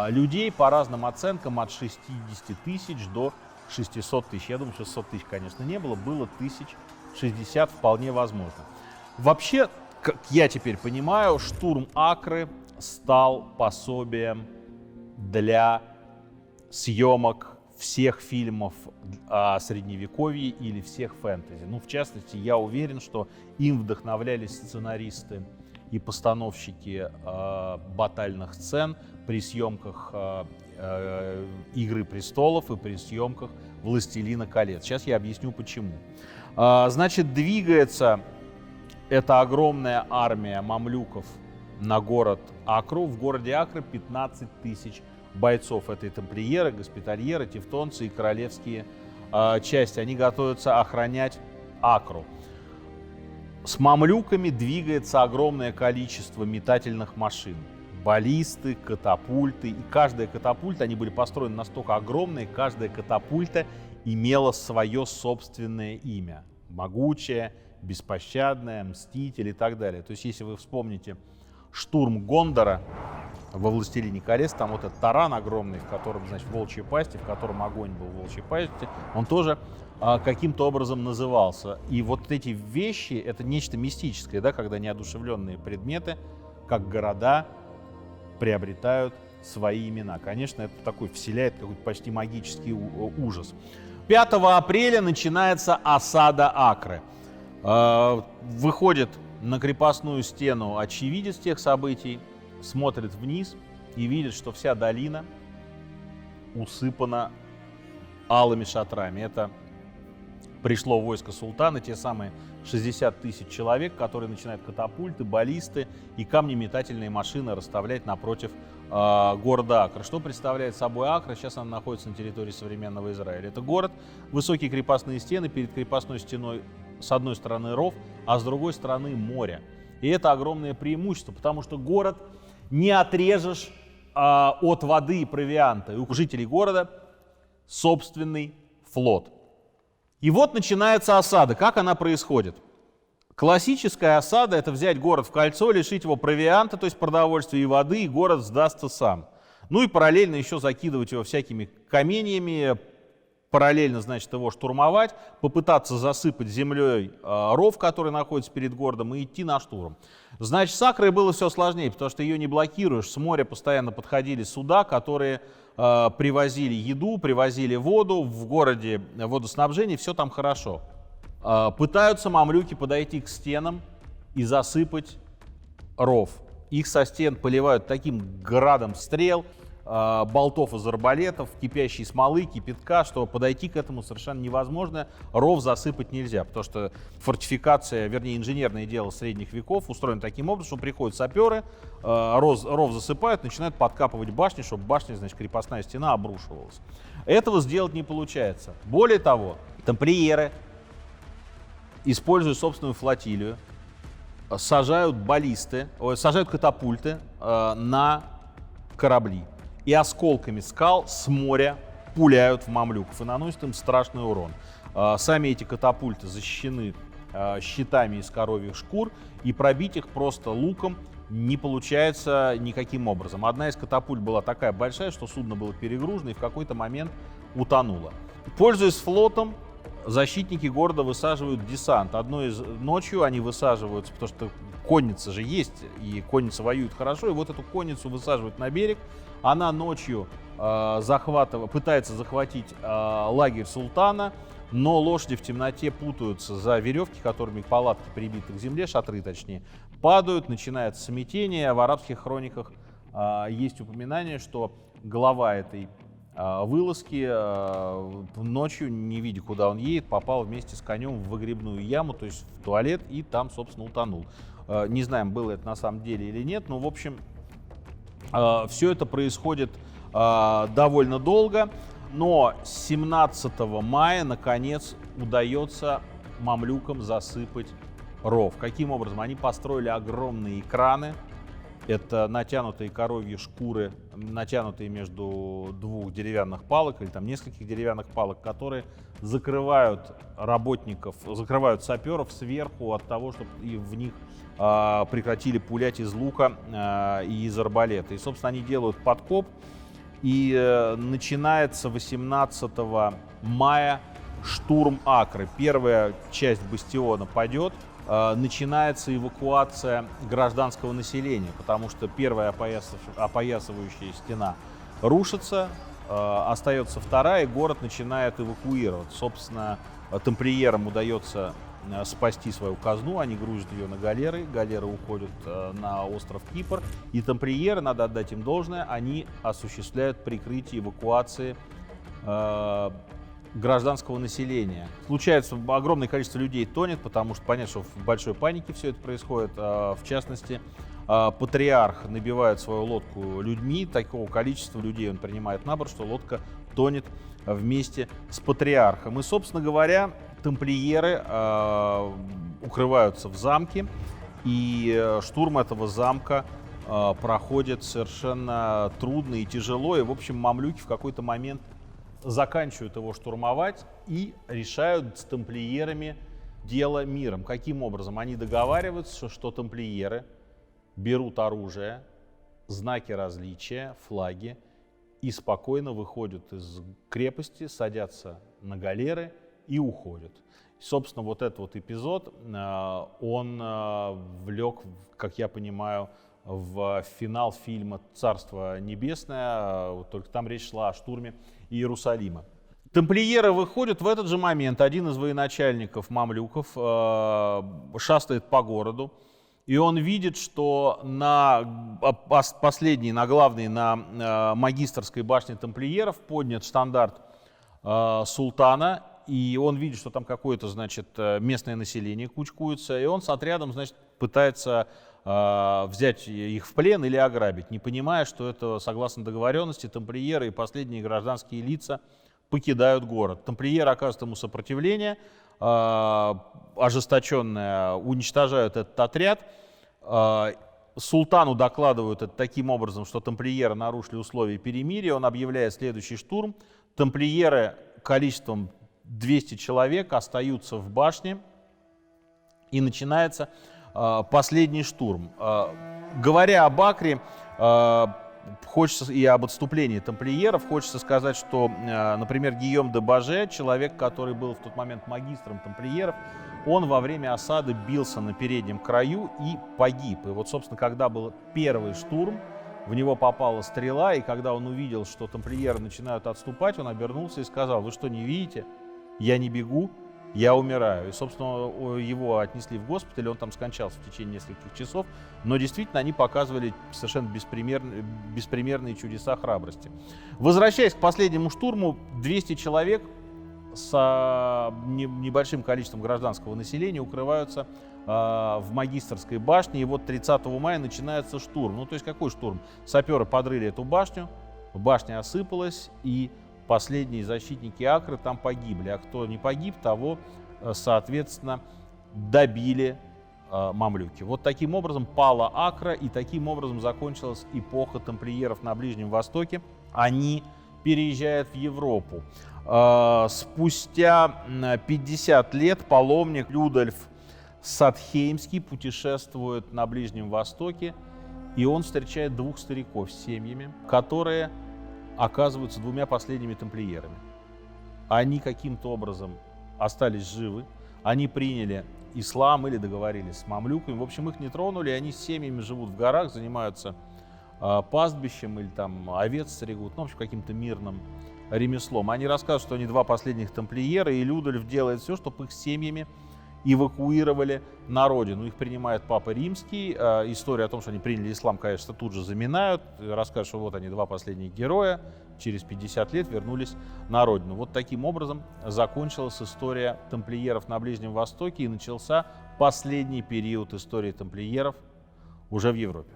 людей, по разным оценкам, от 60 тысяч до 600 тысяч. Я думаю, 600 тысяч, конечно, не было, было 1060 вполне возможно. Вообще, как я теперь понимаю, штурм Акры стал пособием для съемок всех фильмов о Средневековье или всех фэнтези. Ну, в частности, я уверен, что им вдохновлялись сценаристы и постановщики батальных сцен при съемках «Игры престолов» и при съемках «Властелина колец». Сейчас я объясню, почему. Значит, двигается эта огромная армия мамлюков на город Акру. В городе Акра 15 тысяч бойцов. Это и тамплиеры, госпитальеры, тевтонцы и королевские части. Они готовятся охранять Акру. С мамлюками двигается огромное количество метательных машин. Баллисты, катапульты. И каждая катапульта, они были построены настолько огромные, каждая катапульта имела свое собственное имя. Могучее, беспощадное, мститель и так далее. То есть, если вы вспомните штурм Гондора во «Властелине колец», там вот этот таран огромный, в котором, значит, волчья пасть, в котором огонь был в волчьей пасти, он тоже каким-то образом назывался. И вот эти вещи — это нечто мистическое, да, когда неодушевленные предметы, как города, приобретают свои имена. Конечно, это такой вселяет какой-то почти магический ужас. 5 апреля начинается осада Акры. Выходит на крепостную стену очевидец тех событий, смотрит вниз и видит, что вся долина усыпано алыми шатрами. Это пришло войско султана, те самые 60 тысяч человек, которые начинают катапульты, баллисты и камнеметательные машины расставлять напротив города Акра. Что представляет собой Акра? Сейчас она находится на территории современного Израиля. Это город, высокие крепостные стены, перед крепостной стеной с одной стороны ров, а с другой стороны море. И это огромное преимущество, потому что город не отрежешь от воды и провианта. И у жителей города собственный флот. И вот начинается осада. Как она происходит? Классическая осада — это взять город в кольцо, лишить его провианта, то есть продовольствия и воды, и город сдастся сам. Ну и параллельно еще закидывать его всякими каменьями, параллельно, значит, его штурмовать, попытаться засыпать землей ров, который находится перед городом, и идти на штурм. Значит, с Акрой было все сложнее, потому что ее не блокируешь. С моря постоянно подходили суда, которые привозили еду, привозили воду, в городе водоснабжение, все там хорошо. Пытаются мамлюки подойти к стенам и засыпать ров. Их со стен поливают таким градом стрел, болтов из арбалетов, кипящей смолы, кипятка, что подойти к этому совершенно невозможно. Ров засыпать нельзя, потому что фортификация, вернее инженерное дело средних веков устроено таким образом, что приходят саперы, ров засыпают, начинают подкапывать башни, чтобы башня, значит, крепостная стена обрушивалась. Этого сделать не получается. Более того, тамплиеры, используя собственную флотилию, сажают катапульты на корабли и осколками скал с моря пуляют в мамлюков и наносят им страшный урон. Сами эти катапульты защищены щитами из коровьих шкур, и пробить их просто луком не получается никаким образом. Одна из катапульт была такая большая, что судно было перегружено и в какой-то момент утонуло. Пользуясь флотом, защитники города высаживают десант. Ночью они высаживаются, потому что конница же есть, и конница воюет хорошо, и вот эту конницу высаживают на берег. Она ночью пытается захватить лагерь султана, но лошади в темноте путаются за веревки, которыми палатки прибиты к земле, шатры точнее, падают, начинается смятение. В арабских хрониках есть упоминание, что глава этой вылазки ночью, не видя, куда он едет, попал вместе с конем в выгребную яму, то есть в туалет, и там, собственно, утонул. Не знаем, было это на самом деле или нет, но, в общем, все это происходит довольно долго, но 17 мая, наконец, удается мамлюкам засыпать ров. Каким образом? Они построили огромные экраны. Это натянутые коровьи шкуры, натянутые между двух деревянных палок или там нескольких деревянных палок, которые закрывают работников, закрывают саперов сверху от того, чтобы и в них прекратили пулять из лука и из арбалета. И, собственно, они делают подкоп, и начинается 18 мая штурм Акры. Первая часть бастиона падет. Начинается эвакуация гражданского населения, потому что первая опоясывающая стена рушится, остается вторая, и город начинает эвакуировать. Собственно, тамплиерам удается спасти свою казну, они грузят ее на галеры уходят на остров Кипр, и тамплиеры, надо отдать им должное, они осуществляют прикрытие эвакуации гражданского населения. Случается, огромное количество людей тонет, потому что понятно, что в большой панике все это происходит. В частности, патриарх набивает свою лодку людьми, такого количества людей он принимает на борт, что лодка тонет вместе с патриархом. И, собственно говоря, тамплиеры укрываются в замке, и штурм этого замка проходит совершенно трудно и тяжело, и, в общем, мамлюки в какой-то момент заканчивают его штурмовать и решают с тамплиерами дело миром. Каким образом? Они договариваются, что тамплиеры берут оружие, знаки различия, флаги и спокойно выходят из крепости, садятся на галеры и уходят. И, собственно, вот этот вот эпизод, он влек, как я понимаю, в финал фильма «Царство небесное», только там речь шла о штурме Иерусалима. Тамплиеры выходят в этот же момент. Один из военачальников мамлюков шастает по городу и он видит, что на последней, на главной, на магистерской башне тамплиеров поднят штандарт султана, и он видит, что там какое-то, значит, местное население кучкуется, и он с отрядом, значит, пытается взять их в плен или ограбить, не понимая, что это, согласно договоренности, тамплиеры и последние гражданские лица покидают город. Тамплиеры оказывают ему сопротивление, ожесточенное, уничтожают этот отряд. Султану докладывают это таким образом, что тамплиеры нарушили условия перемирия, он объявляет следующий штурм. Тамплиеры количеством 200 человек остаются в башне, и начинается последний штурм. Говоря об Акре, хочется и об отступлении тамплиеров, хочется сказать, что, например, Гийом де Баже, человек, который был в тот момент магистром тамплиеров, он во время осады бился на переднем краю и погиб. И вот, собственно, когда был первый штурм, в него попала стрела, и когда он увидел, что тамплиеры начинают отступать, он обернулся и сказал: вы что, не видите? Я не бегу, я умираю. И, собственно, его отнесли в госпиталь, он там скончался в течение нескольких часов, но действительно они показывали совершенно беспримерные чудеса храбрости. Возвращаясь к последнему штурму, 200 человек с небольшим количеством гражданского населения укрываются в магистерской башне, и вот 30 мая начинается штурм. Ну, то есть какой штурм? Саперы подрыли эту башню, башня осыпалась, и последние защитники Акры там погибли, а кто не погиб, того, соответственно, добили мамлюки. Вот таким образом пала Акра, и таким образом закончилась эпоха тамплиеров на Ближнем Востоке. Они переезжают в Европу. Спустя 50 лет паломник Людольф Сатхеймский путешествует на Ближнем Востоке, и он встречает двух стариков с семьями, которые оказываются двумя последними тамплиерами. Они каким-то образом остались живы, они приняли ислам или договорились с мамлюками. В общем, их не тронули, они с семьями живут в горах, занимаются пастбищем или там овец стригут, ну, в общем, каким-то мирным ремеслом. Они рассказывают, что они два последних тамплиера, и Людольф делает все, чтобы их с семьями эвакуировали на родину. Их принимает Папа Римский. История о том, что они приняли ислам, конечно, тут же заминают. Рассказывают, что вот они, два последних героя, через 50 лет вернулись на родину. Вот таким образом закончилась история тамплиеров на Ближнем Востоке, и начался последний период истории тамплиеров уже в Европе.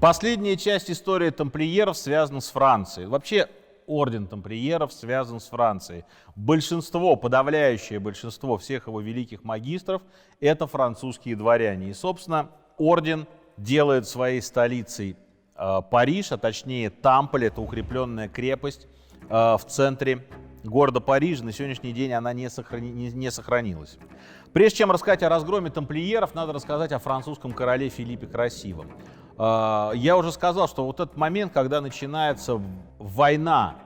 Последняя часть истории тамплиеров связана с Францией. Вообще, орден тамплиеров связан с Францией. Большинство, подавляющее большинство всех его великих магистров — это французские дворяне. И, собственно, орден делает своей столицей Париж, а точнее Тампль, это укрепленная крепость в центре города Парижа. На сегодняшний день она не сохранилась. Прежде чем рассказать о разгроме тамплиеров, надо рассказать о французском короле Филиппе Красивом. Я уже сказал, что вот этот момент, когда начинается война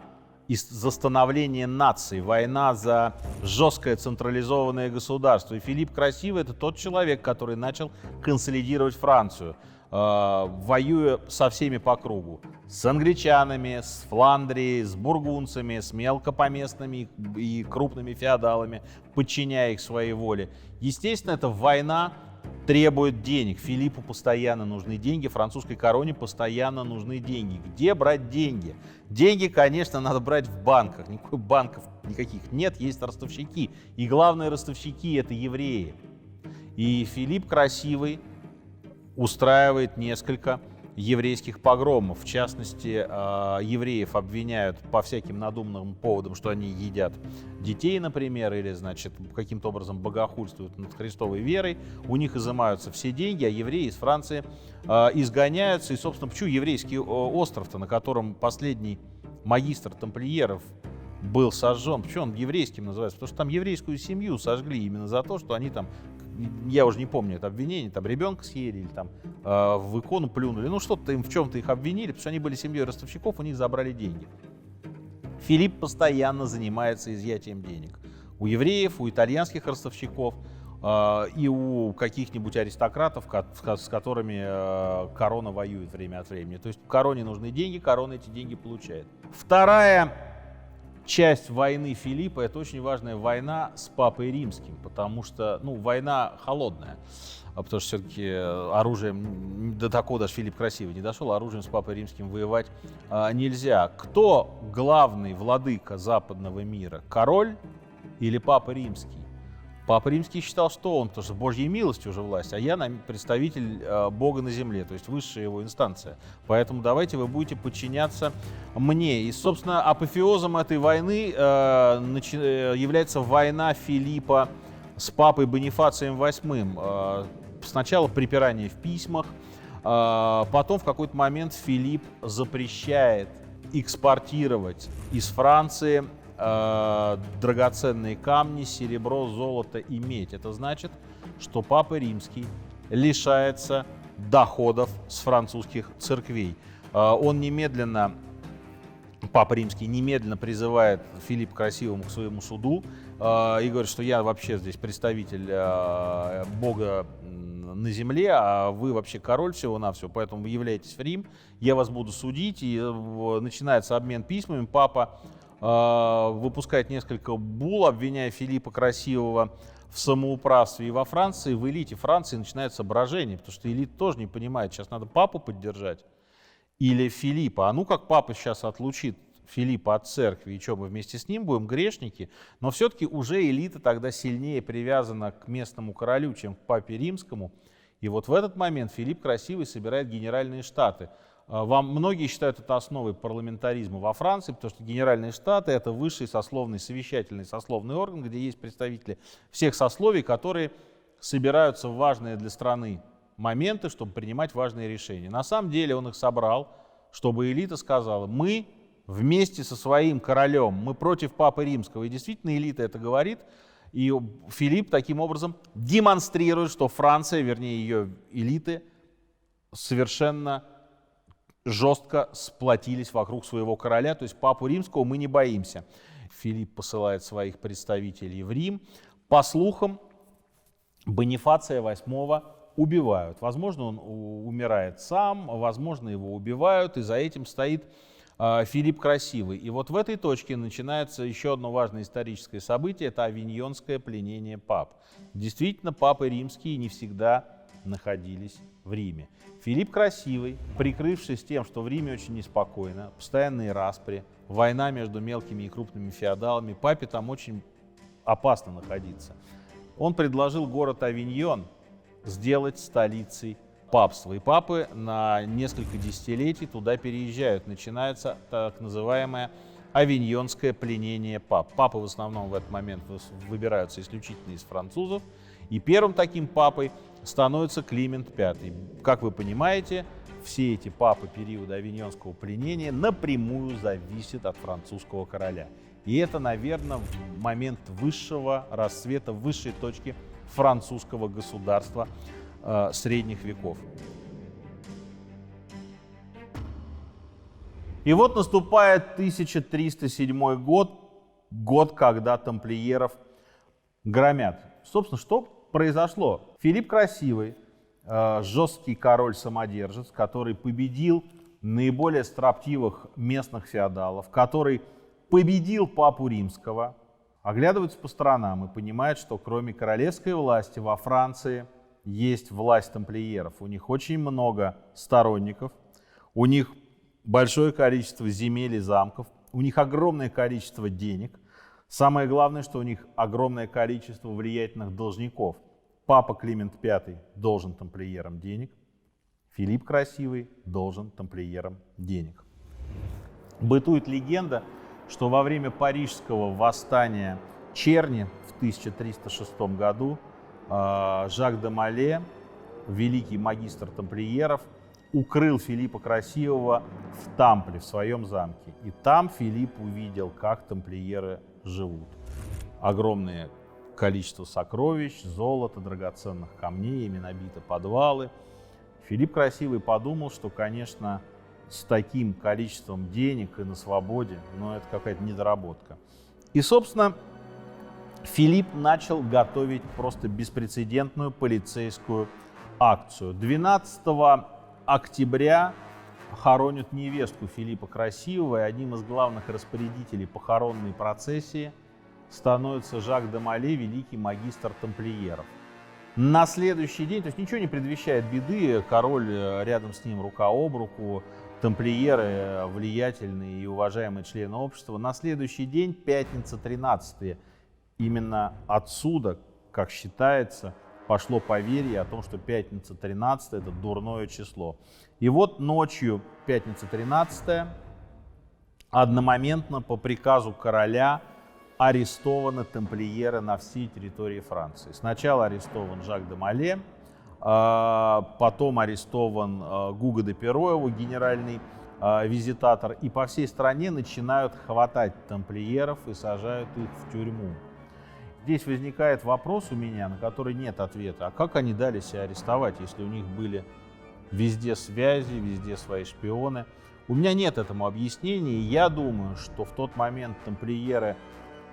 за становление нации, война за жесткое централизованное государство. И Филипп Красивый — это тот человек, который начал консолидировать Францию, воюя со всеми по кругу. С англичанами, с Фландрией, с бургундцами, с мелкопоместными и крупными феодалами, подчиняя их своей воле. Естественно, эта война требует денег. Филиппу постоянно нужны деньги, французской короне постоянно нужны деньги. Где брать деньги? Деньги, конечно, надо брать в банках. Никаких банков никаких нет, есть ростовщики. И главные ростовщики — это евреи. И Филипп Красивый устраивает несколько еврейских погромов. В частности, евреев обвиняют по всяким надуманным поводам, что они едят детей, например, или, значит, каким-то образом богохульствуют над христовой верой. У них изымаются все деньги, а евреи из Франции изгоняются. И, собственно, почему еврейский остров-то, на котором последний магистр тамплиеров был сожжен, почему он еврейским называется? Потому что там еврейскую семью сожгли именно за то, что они там, я уже не помню это обвинение, там ребенка съели или там в икону плюнули, ну что-то им в чем-то их обвинили, потому что они были семьей ростовщиков, у них забрали деньги. Филипп постоянно занимается изъятием денег. У евреев, у итальянских ростовщиков и у каких-нибудь аристократов, с которыми корона воюет время от времени. То есть короне нужны деньги, корона эти деньги получает. Вторая часть войны Филиппа — это очень важная война с Папой Римским, потому что, война холодная, потому что все-таки оружием, до такого даже Филипп Красивый не дошел, оружием с Папой Римским воевать нельзя. Кто главный владыка западного мира? Король или Папа Римский? Папа Римский считал, что он, потому что Божьей милостью уже власть, а я представитель Бога на земле, то есть высшая его инстанция. Поэтому давайте вы будете подчиняться мне. И, собственно, апофеозом этой войны является война Филиппа с папой Бонифацием VIII. Сначала припирание в письмах, потом в какой-то момент Филипп запрещает экспортировать из Франции драгоценные камни, серебро, золото и медь. Это значит, что Папа Римский лишается доходов с французских церквей. Папа Римский немедленно призывает Филиппа Красивого к своему суду и говорит, что я вообще здесь представитель Бога на земле, а вы вообще король всего-навсего, поэтому вы являетесь в Рим, я вас буду судить. И начинается обмен письмами. Папа выпускает несколько булл, обвиняя Филиппа Красивого в самоуправстве. И во Франции, в элите Франции начинается брожение, потому что элита тоже не понимает, сейчас надо папу поддержать или Филиппа. Как папа сейчас отлучит Филиппа от церкви, и что, мы вместе с ним будем грешники? Но все-таки уже элита тогда сильнее привязана к местному королю, чем к Папе Римскому. И вот в этот момент Филипп Красивый собирает Генеральные Штаты. Многие считают это основой парламентаризма во Франции, потому что Генеральные Штаты — это высший совещательный сословный орган, где есть представители всех сословий, которые собираются в важные для страны моменты, чтобы принимать важные решения. На самом деле он их собрал, чтобы элита сказала: мы вместе со своим королем, мы против Папы Римского. И действительно элита это говорит. И Филипп таким образом демонстрирует, что Франция, вернее ее элиты, совершенно жестко сплотились вокруг своего короля, то есть Папу Римского мы не боимся. Филипп посылает своих представителей в Рим. По слухам, Бонифация VIII убивают. Возможно, он умирает сам, возможно, его убивают, и за этим стоит Филипп Красивый. И вот в этой точке начинается еще одно важное историческое событие — это авиньонское пленение пап. Действительно, папы римские не всегда находились в Риме. Филипп Красивый, прикрывшись тем, что в Риме очень неспокойно, постоянные распри, война между мелкими и крупными феодалами, папе там очень опасно находиться. Он предложил город Авиньон сделать столицей папства. И папы на несколько десятилетий туда переезжают. Начинается так называемое авиньонское пленение пап. Папы в основном в этот момент выбираются исключительно из французов. И первым таким папой становится Климент V. Как вы понимаете, все эти папы периода авиньонского пленения напрямую зависят от французского короля. И это, наверное, момент высшего расцвета, высшей точки французского государства средних веков. И вот наступает 1307 год, когда тамплиеров громят. Собственно, что произошло? Филипп Красивый, жесткий король-самодержец, который победил наиболее строптивых местных феодалов, который победил Папу Римского, оглядывается по сторонам и понимает, что кроме королевской власти во Франции есть власть тамплиеров. У них очень много сторонников, у них большое количество земель и замков, у них огромное количество денег. Самое главное, что у них огромное количество влиятельных должников. Папа Климент V должен тамплиерам денег, Филипп Красивый должен тамплиерам денег. Бытует легенда, что во время парижского восстания черни в 1306 году Жак де Моле, великий магистр тамплиеров, укрыл Филиппа Красивого в Тампле, в своем замке. И там Филипп увидел, как тамплиеры живут. Огромное количество сокровищ, золота, драгоценных камней, ими набиты подвалы. Филипп Красивый подумал, что, конечно, с таким количеством денег и на свободе, но это какая-то недоработка. И, собственно, Филипп начал готовить просто беспрецедентную полицейскую акцию. 12 октября хоронят невестку Филиппа Красивого, и одним из главных распорядителей похоронной процессии становится Жак де Моле, великий магистр тамплиеров. На следующий день, то есть ничего не предвещает беды, король рядом с ним рука об руку, тамплиеры влиятельные и уважаемые члены общества. На следующий день, пятница 13, именно отсюда, как считается, пошло поверье о том, что пятница 13 это дурное число. И вот ночью, пятница 13, одномоментно по приказу короля арестованы тамплиеры на всей территории Франции. Сначала арестован Жак де Моле, потом арестован Гуго де Перо, его генеральный визитатор, и по всей стране начинают хватать тамплиеров и сажают их в тюрьму. Здесь возникает вопрос у меня, на который нет ответа. А как они дали себя арестовать, если у них были везде связи, везде свои шпионы? У меня нет этому объяснения, и я думаю, что в тот момент тамплиеры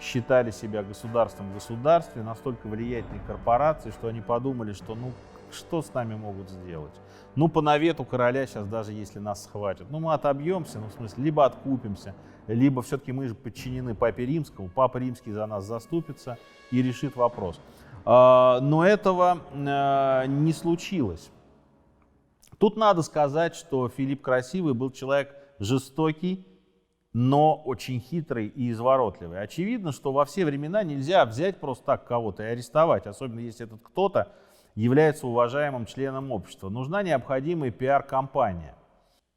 считали себя государством в государстве, настолько влиятельной корпорацией, что они подумали, что ну что с нами могут сделать? Ну по навету короля сейчас даже если нас схватят, ну мы отобьемся, ну в смысле либо откупимся, либо все-таки мы же подчинены Папе Римскому, Папа Римский за нас заступится и решит вопрос. Но этого не случилось. Тут надо сказать, что Филипп Красивый был человек жестокий, но очень хитрый и изворотливый. Очевидно, что во все времена нельзя взять просто так кого-то и арестовать, особенно если этот кто-то является уважаемым членом общества. Нужна необходимая пиар-кампания.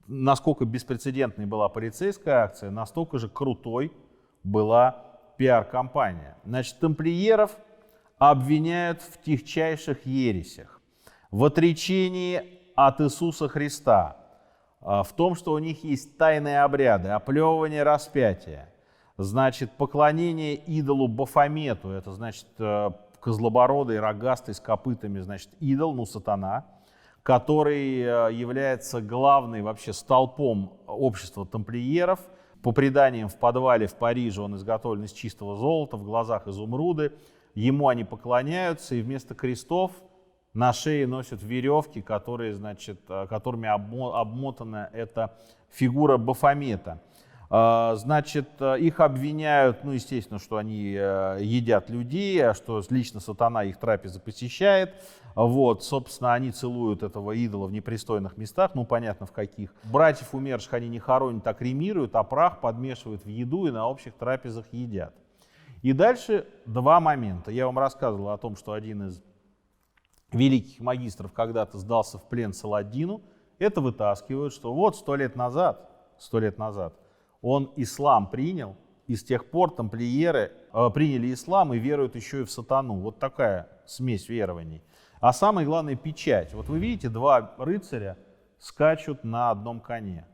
Насколько беспрецедентной была полицейская акция, настолько же крутой была пиар-кампания. Значит, тамплиеров обвиняют в тихчайших ересях, в отречении от Иисуса Христа, в том, что у них есть тайные обряды, оплевывание распятия, значит, поклонение идолу Бафомету, это значит козлобородый, рогастый, с копытами, значит, идол, ну, сатана, который является главным вообще столпом общества тамплиеров. По преданиям, в подвале в Париже он изготовлен из чистого золота, в глазах изумруды. Ему они поклоняются, и вместо крестов на шее носят веревки, которые, значит, которыми обмотана эта фигура Бафомета. Значит, их обвиняют, ну, естественно, что они едят людей, а что лично сатана их трапезы посещает. Вот, собственно, они целуют этого идола в непристойных местах, ну, понятно, в каких. Братьев умерших они не хоронят, а кремируют, а прах подмешивают в еду и на общих трапезах едят. И дальше два момента. Я вам рассказывал о том, что один из великих магистров когда-то сдался в плен Саладину. Это вытаскивают, что вот 100 лет назад он ислам принял, и с тех пор тамплиеры приняли ислам и веруют еще и в сатану. Вот такая смесь верований. А самое главное — печать. Вот вы видите, два рыцаря скачут на одном коне.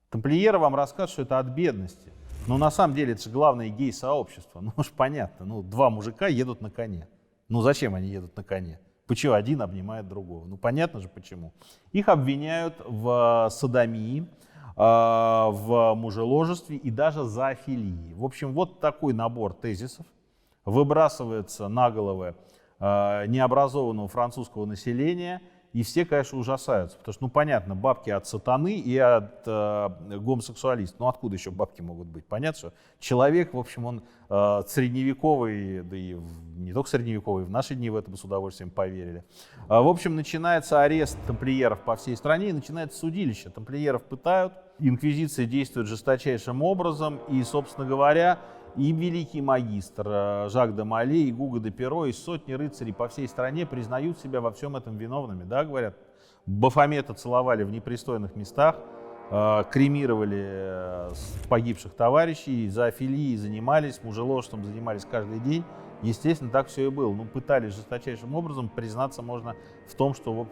Тамплиеры вам расскажут, что это от бедности. Но на самом деле это же главное гей-сообщество. Ну уж понятно, ну два мужика едут на коне. Ну зачем они едут на коне? Почему один обнимает другого? Ну понятно же почему. Их обвиняют в содомии, в мужеложестве и даже зоофилии. В общем, вот такой набор тезисов выбрасывается на головы необразованного французского населения, и все, конечно, ужасаются, потому что, ну, понятно, бабки от сатаны и от гомосексуалистов. Ну, откуда еще бабки могут быть? Понятно, что человек, в общем, он средневековый, да и не только средневековый, в наши дни в это бы с удовольствием поверили. В общем, начинается арест тамплиеров по всей стране, и начинается судилище. Тамплиеров пытают, инквизиция действует жесточайшим образом, и, собственно говоря, и великий магистр Жак де Моле, и Гуго де Перо, и сотни рыцарей по всей стране признают себя во всем этом виновными. Да, говорят, Бафомета целовали в непристойных местах, кремировали погибших товарищей, зоофилией занимались, мужеложеством занимались каждый день. Естественно, так все и было. Ну, пытались жесточайшим образом, признаться можно в том, что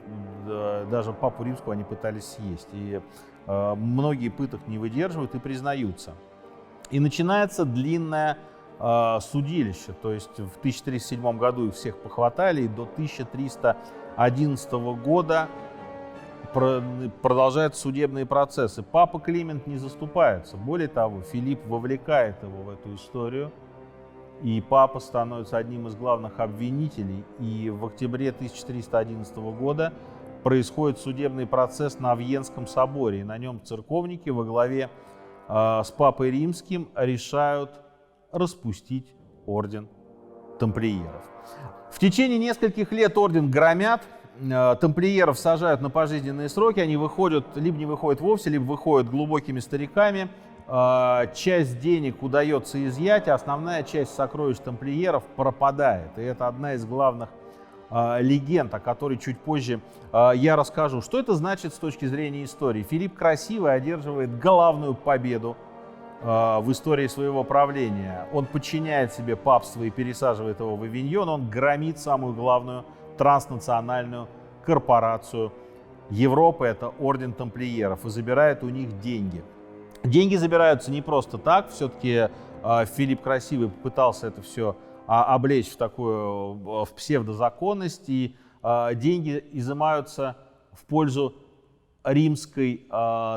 даже Папу Римского они пытались съесть. И многие пыток не выдерживают и признаются. И начинается длинное судилище, то есть в 1307 году их всех похватали, и до 1311 года продолжаются судебные процессы. Папа Климент не заступается, более того, Филипп вовлекает его в эту историю, и папа становится одним из главных обвинителей, и в октябре 1311 года происходит судебный процесс на Вьенском соборе, и на нем церковники во главе с Папой Римским решают распустить орден тамплиеров. В течение нескольких лет орден громят, тамплиеров сажают на пожизненные сроки, они выходят, либо не выходят вовсе, либо выходят глубокими стариками. Часть денег удается изъять, а основная часть сокровищ тамплиеров пропадает. И это одна из главных легенд, о которой чуть позже я расскажу. Что это значит с точки зрения истории? Филипп Красивый одерживает главную победу в истории своего правления. Он подчиняет себе папство и пересаживает его в Авиньон. Он громит самую главную транснациональную корпорацию Европы, это орден тамплиеров, и забирает у них деньги. Деньги забираются не просто так. Все-таки Филипп Красивый попытался это все облечь в такую в псевдозаконность, и деньги изымаются в пользу римской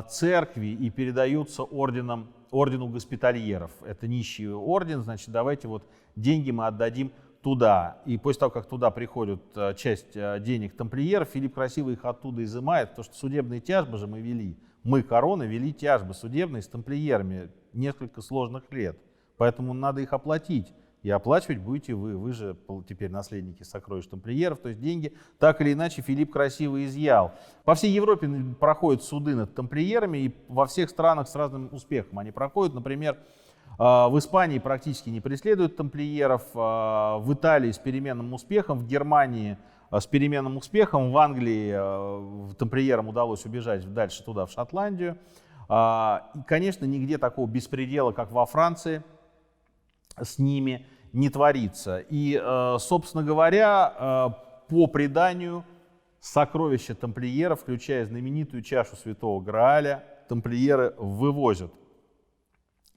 церкви и передаются ордену госпитальеров. Это нищий орден, значит, давайте вот деньги мы отдадим туда. И после того, как туда приходит часть денег тамплиеров, Филипп Красивый их оттуда изымает, потому что судебные тяжбы же мы вели. Мы, корона, вели тяжбы судебные с тамплиерами несколько сложных лет. Поэтому надо их оплатить. И оплачивать будете вы же теперь наследники сокровищ тамплиеров, то есть деньги так или иначе Филипп Красивый изъял. По всей Европе проходят суды над тамплиерами, и во всех странах с разным успехом они проходят. Например, в Испании практически не преследуют тамплиеров, в Италии с переменным успехом, в Германии с переменным успехом, в Англии тамплиерам удалось убежать дальше туда, в Шотландию. И, конечно, нигде такого беспредела, как во Франции, с ними не творится. И, собственно говоря, по преданию, сокровища тамплиеров, включая знаменитую чашу Святого Грааля, тамплиеры вывозят.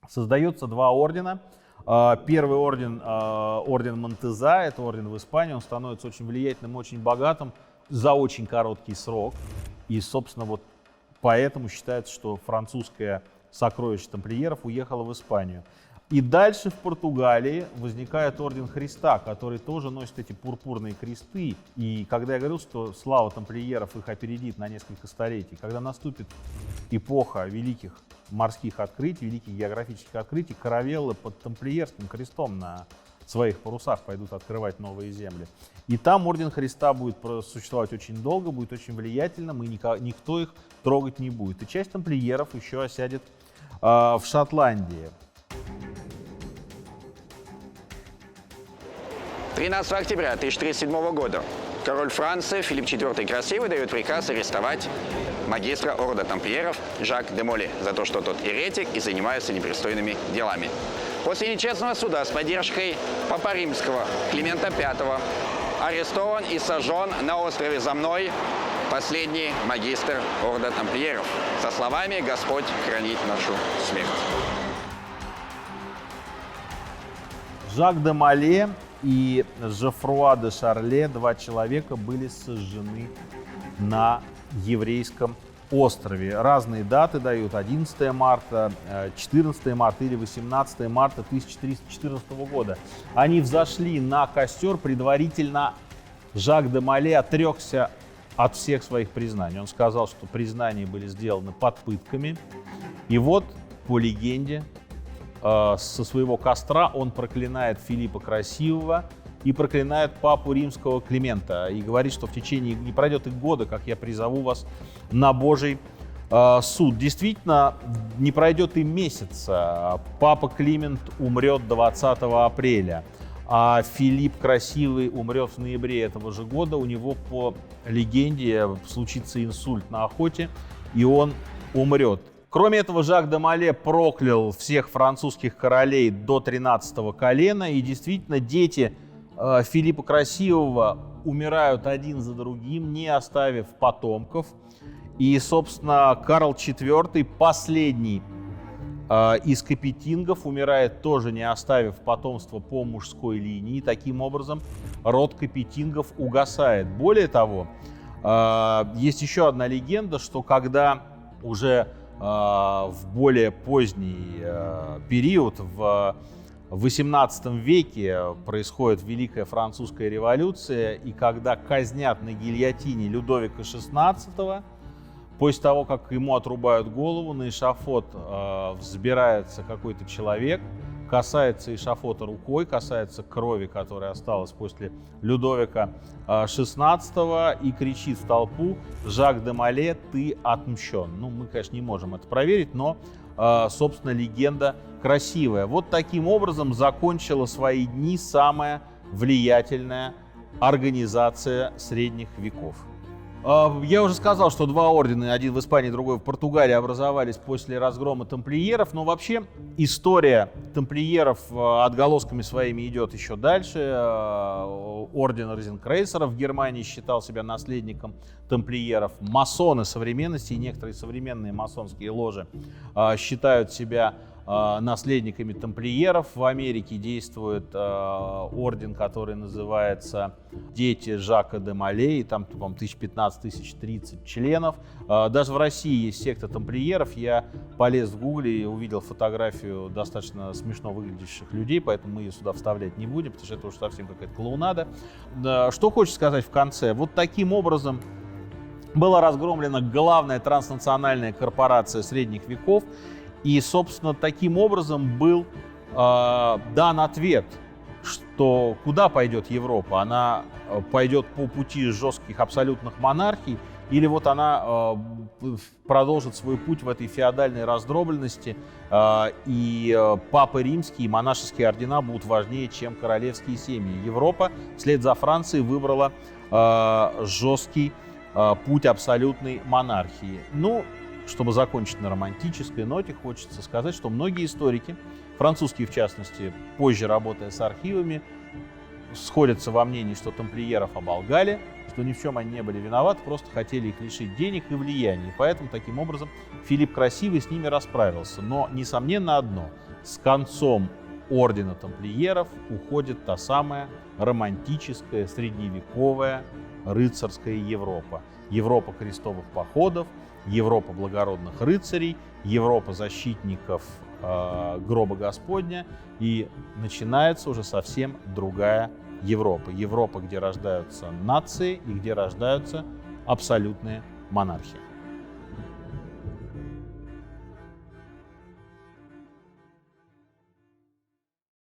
Создается два ордена. Первый орден, орден Монтеза, это орден в Испании, он становится очень влиятельным, очень богатым за очень короткий срок. И, собственно, вот поэтому считается, что французское сокровище тамплиеров уехало в Испанию. И дальше в Португалии возникает орден Христа, который тоже носит эти пурпурные кресты. И когда я говорил, что слава тамплиеров их опередит на несколько столетий, когда наступит эпоха великих морских открытий, великих географических открытий, каравеллы под тамплиерским крестом на своих парусах пойдут открывать новые земли. И там орден Христа будет существовать очень долго, будет очень влиятельным, и никто их трогать не будет. И часть тамплиеров еще осядет в Шотландии. 13 октября 1307 года король Франции Филипп IV Красивый дает приказ арестовать магистра ордена тамплиеров Жак де Моле за то, что тот еретик и занимается непристойными делами. После нечестного суда с поддержкой Папы Римского Климента V арестован и сожжен на острове Замной последний магистр ордена тамплиеров со словами «Господь хранит нашу смерть». Жак де Моле и Жофруа де Шарле, два человека, были сожжены на еврейском острове. Разные даты дают: 11 марта, 14 марта или 18 марта 1314 года. Они взошли на костер, предварительно Жак де Моле отрекся от всех своих признаний. Он сказал, что признания были сделаны под пытками. И вот, по легенде, со своего костра он проклинает Филиппа Красивого и проклинает папу римского Климента. И говорит, что в течение не пройдет и года, как я призову вас на Божий суд. Действительно, не пройдет и месяца. Папа Климент умрет 20 апреля, а Филипп Красивый умрет в ноябре этого же года. У него, по легенде, случится инсульт на охоте, и он умрет. Кроме этого, Жак де Моле проклял всех французских королей до 13-го колена, и действительно дети Филиппа Красивого умирают один за другим, не оставив потомков. И, собственно, Карл IV, последний из капетингов, умирает тоже, не оставив потомства по мужской линии. Таким образом, род капетингов угасает. Более того, есть еще одна легенда, что когда уже в более поздний период, в в XVIII веке происходит Великая Французская революция, и когда казнят на гильотине Людовика XVI, после того, как ему отрубают голову, на эшафот взбирается какой-то человек, касается эшафота рукой, касается крови, которая осталась после Людовика XVI, и кричит в толпу: «Жак де Моле, ты отмщен». Ну, мы, конечно, не можем это проверить, но, собственно, легенда красивая. Вот таким образом закончила свои дни самая влиятельная организация средних веков. Я уже сказал, что два ордена, один в Испании, другой в Португалии, образовались после разгрома тамплиеров, но вообще история тамплиеров отголосками своими идет еще дальше. Орден Розенкрейцеров в Германии считал себя наследником тамплиеров. Масоны современности и некоторые современные масонские ложи считают себя наследниками тамплиеров. В Америке действует орден, который называется «Дети Жака де Моле», и там, по-моему, 1015-1030 членов. Даже в России есть секта тамплиеров. Я полез в гугле и увидел фотографию достаточно смешно выглядящих людей, поэтому мы ее сюда вставлять не будем, потому что это уже совсем какая-то клоунада. Что хочется сказать в конце. Вот таким образом была разгромлена главная транснациональная корпорация средних веков. И, собственно, таким образом был дан ответ, что куда пойдет Европа? Она пойдет по пути жестких абсолютных монархий, или вот она продолжит свой путь в этой феодальной раздробленности, и папы римские и монашеские ордена будут важнее, чем королевские семьи. Европа вслед за Францией выбрала жесткий путь абсолютной монархии. Ну, чтобы закончить на романтической ноте, хочется сказать, что многие историки, французские в частности, позже работая с архивами, сходятся во мнении, что тамплиеров оболгали, что ни в чем они не были виноваты, просто хотели их лишить денег и влияния. И поэтому, таким образом, Филипп Красивый с ними расправился. Но, несомненно, одно: с концом ордена тамплиеров уходит та самая романтическая, средневековая, рыцарская Европа. Европа крестовых походов, Европа благородных рыцарей, Европа защитников гроба Господня, и начинается уже совсем другая Европа. Европа, где рождаются нации и где рождаются абсолютные монархии.